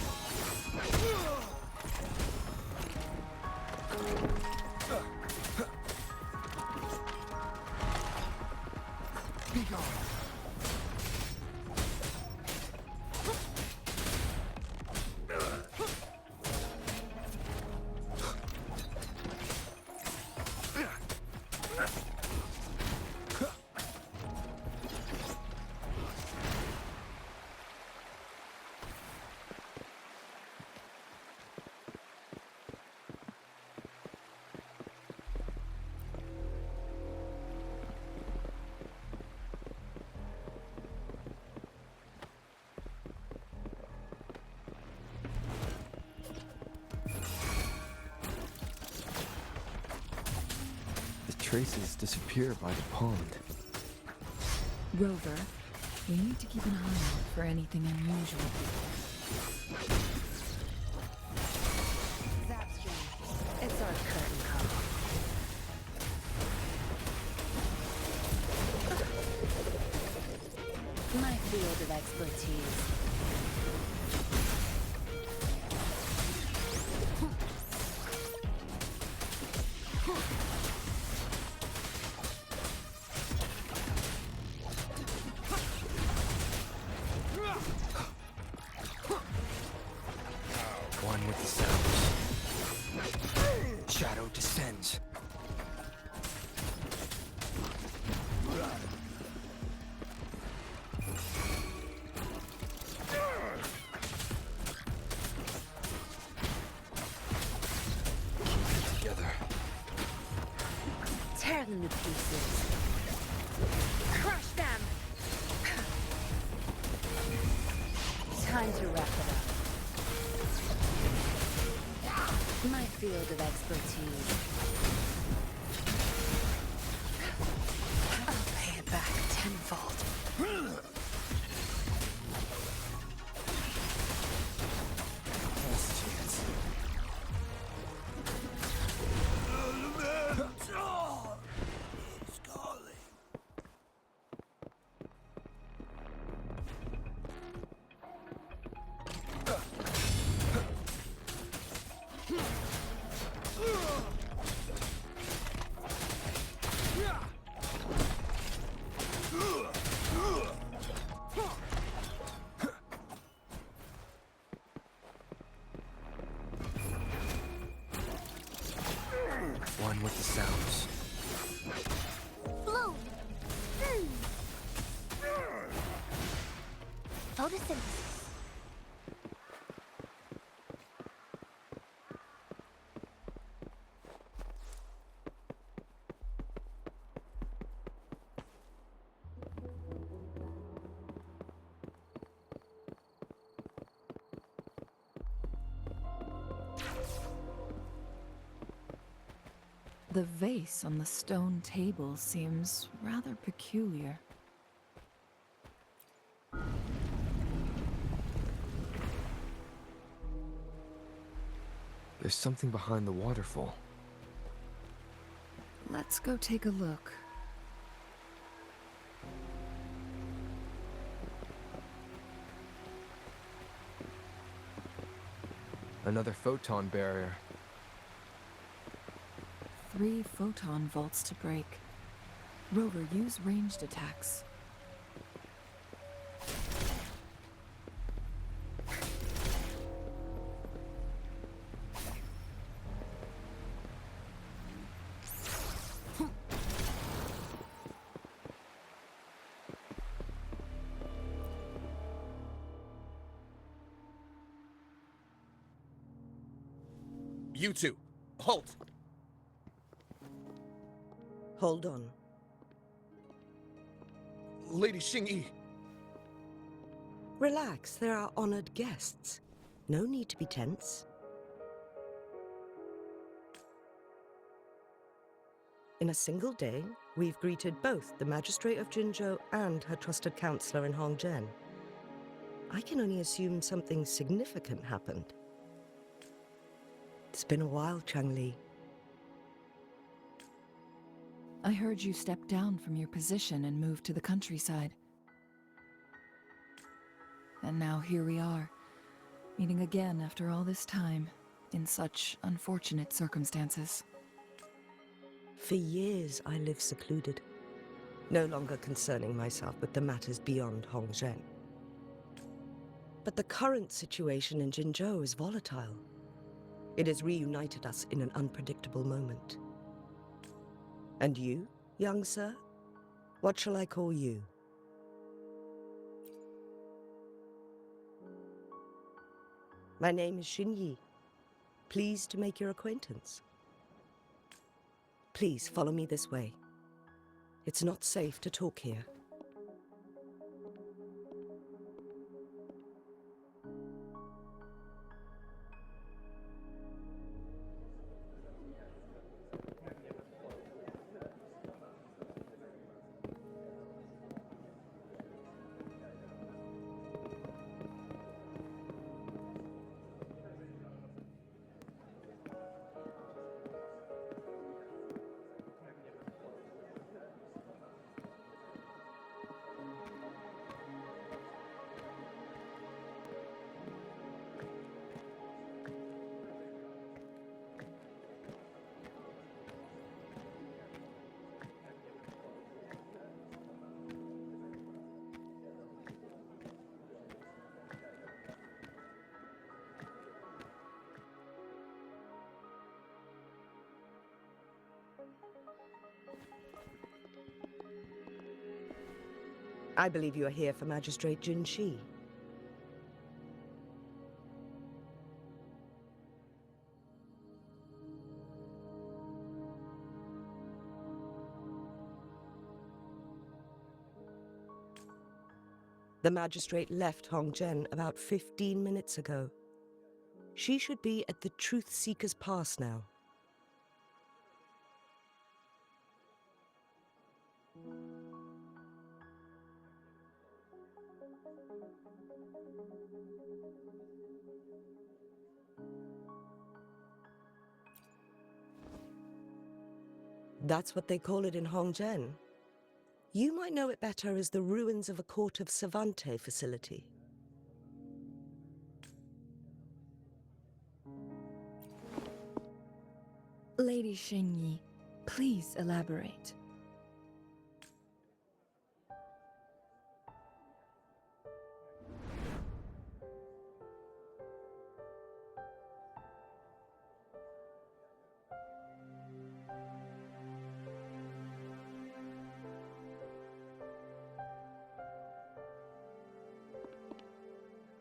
Be gone. traces disappear by the pond. Rover, we need to keep an eye out for anything unusual. Zapstream. It's our curtain call. My field of expertise. One with the sounds. Shadow descends. Keep it together. Tear them to pieces. Crush them! Time to wrap it up. My field of expertise. I'll pay it back tenfold. Last chance. One with the sounds. Bloom! Photosynthesis. The vase on the stone table seems rather peculiar. There's something behind the waterfall. Let's go take a look. Another photon barrier. 3 photon vaults to break. Rover, use ranged attacks. You two, halt! Hold on. Lady Xingyi. Relax, there are honored guests. No need to be tense. In a single day, we've greeted both the Magistrate of Jinzhou and her trusted counselor in Hongzhen. I can only assume something significant happened. It's been a while, Changli. I heard you stepped down from your position and moved to the countryside. And now here we are, meeting again after all this time, in such unfortunate circumstances. For years, I lived secluded, no longer concerning myself with the matters beyond Hongzhen. But the current situation in Jinzhou is volatile. It has reunited us in an unpredictable moment. And you, young sir? What shall I call you? My name is Xinyi. Pleased to make your acquaintance. Please follow me this way. It's not safe to talk here. I believe you are here for Magistrate Jinzhou. The magistrate left Hongzhen about 15 minutes ago. She should be at the Truth Seeker's Pass now. That's what they call it in Hongzhen. You might know it better as the ruins of a Court of Savante facility. Lady Xingyi, please elaborate.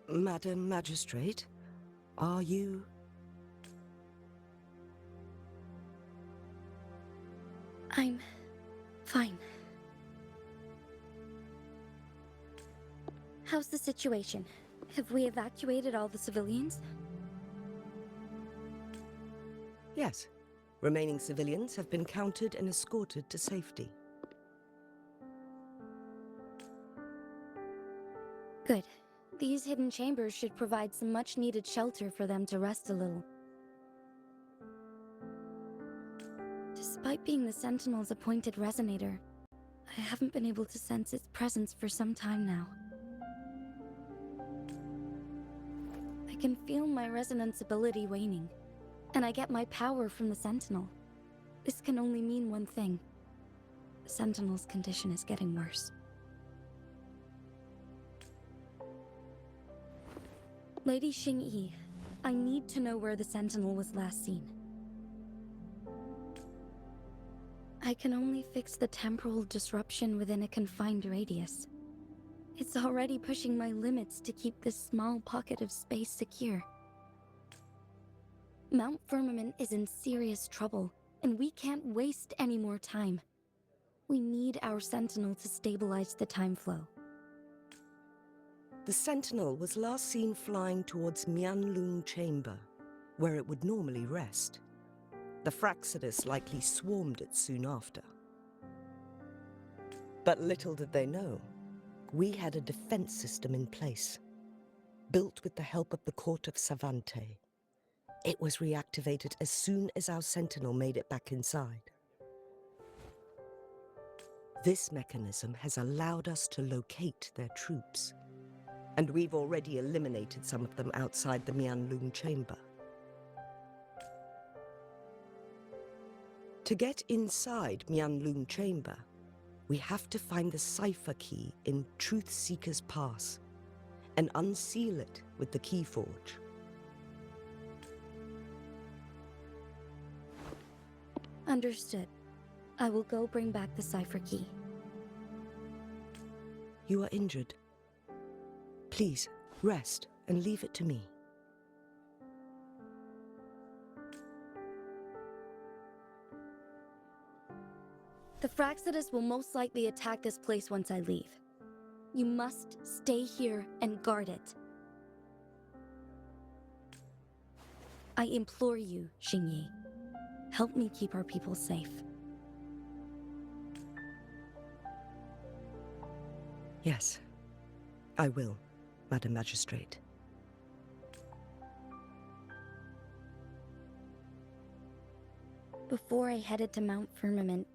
Madam Magistrate, are you... I'm fine. How's the situation? Have we evacuated all the civilians? Yes. Remaining civilians have been counted and escorted to safety. Good. These hidden chambers should provide some much-needed shelter for them to rest a little. Despite being the Sentinel's appointed resonator, I haven't been able to sense its presence for some time now. I can feel my resonance ability waning, and I get my power from the Sentinel. This can only mean one thing. The Sentinel's condition is getting worse. Lady Xingyi, I need to know where the Sentinel was last seen. I can only fix the temporal disruption within a confined radius. It's already pushing my limits to keep this small pocket of space secure. Mount Firmament is in serious trouble, and we can't waste any more time. We need our Sentinel to stabilize the time flow. The Sentinel was last seen flying towards Mianlung Chamber, where it would normally rest. The Fraxidus likely swarmed it soon after. But little did they know, we had a defense system in place, built with the help of the Court of Savante. It was reactivated as soon as our Sentinel made it back inside. This mechanism has allowed us to locate their troops, and we've already eliminated some of them outside the Mianlung Chamber. To get inside Mianlung Chamber, we have to find the cipher key in Truth Seeker's Pass and unseal it with the Keyforge. Understood. I will go bring back the cipher key. You are injured. Please, rest and leave it to me. The Fraxidus will most likely attack this place once I leave. You must stay here and guard it. I implore you, Xingyi. Help me keep our people safe. Yes, I will, Madam Magistrate. Before I headed to Mount Firmament,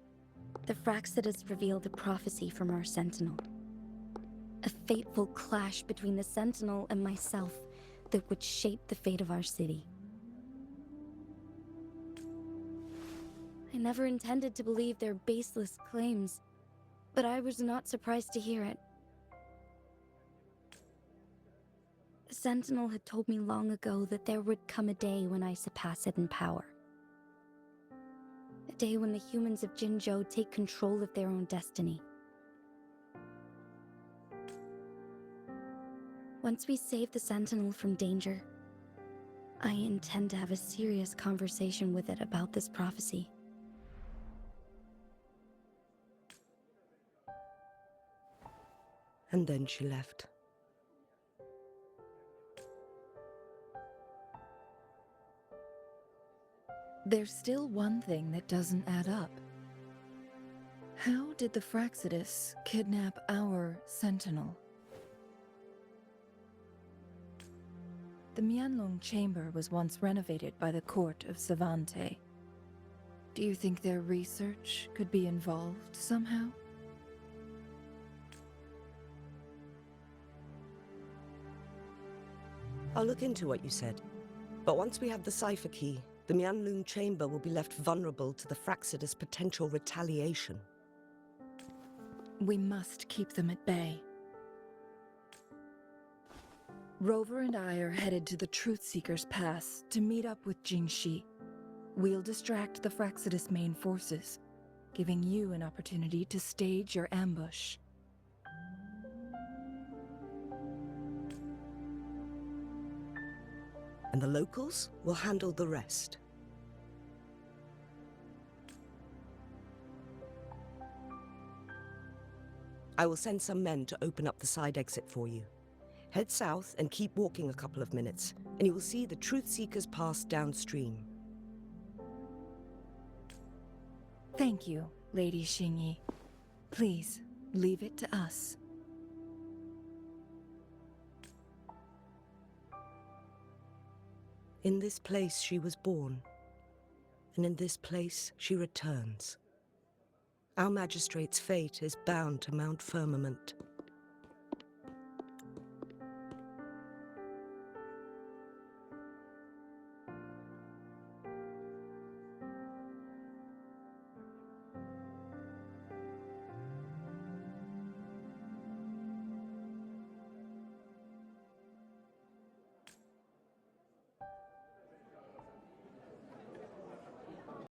the Fraxidus revealed a prophecy from our Sentinel. A fateful clash between the Sentinel and myself that would shape the fate of our city. I never intended to believe their baseless claims, but I was not surprised to hear it. The Sentinel had told me long ago that there would come a day when I surpass it in power. A day when the humans of Jinzhou take control of their own destiny. Once we save the Sentinel from danger, I intend to have a serious conversation with it about this prophecy. And then she left. There's still one thing that doesn't add up. How did the Fraxidus kidnap our Sentinel? The Mianlong Chamber was once renovated by the court of Savante. Do you think their research could be involved somehow? I'll look into what you said. But once we have the cipher key, the Mianlong Chamber will be left vulnerable to the Fraxidus' potential retaliation. We must keep them at bay. Rover and I are headed to the Truthseeker's Pass to meet up with Jingxi. We'll distract the Fraxidus' main forces, giving you an opportunity to stage your ambush. And the locals will handle the rest. I will send some men to open up the side exit for you. Head south and keep walking a couple of minutes, and you will see the Truthseeker's Pass downstream. Thank you, Lady Xingyi. Please, leave it to us. In this place she was born, and in this place she returns. Our magistrate's fate is bound to Mount Firmament.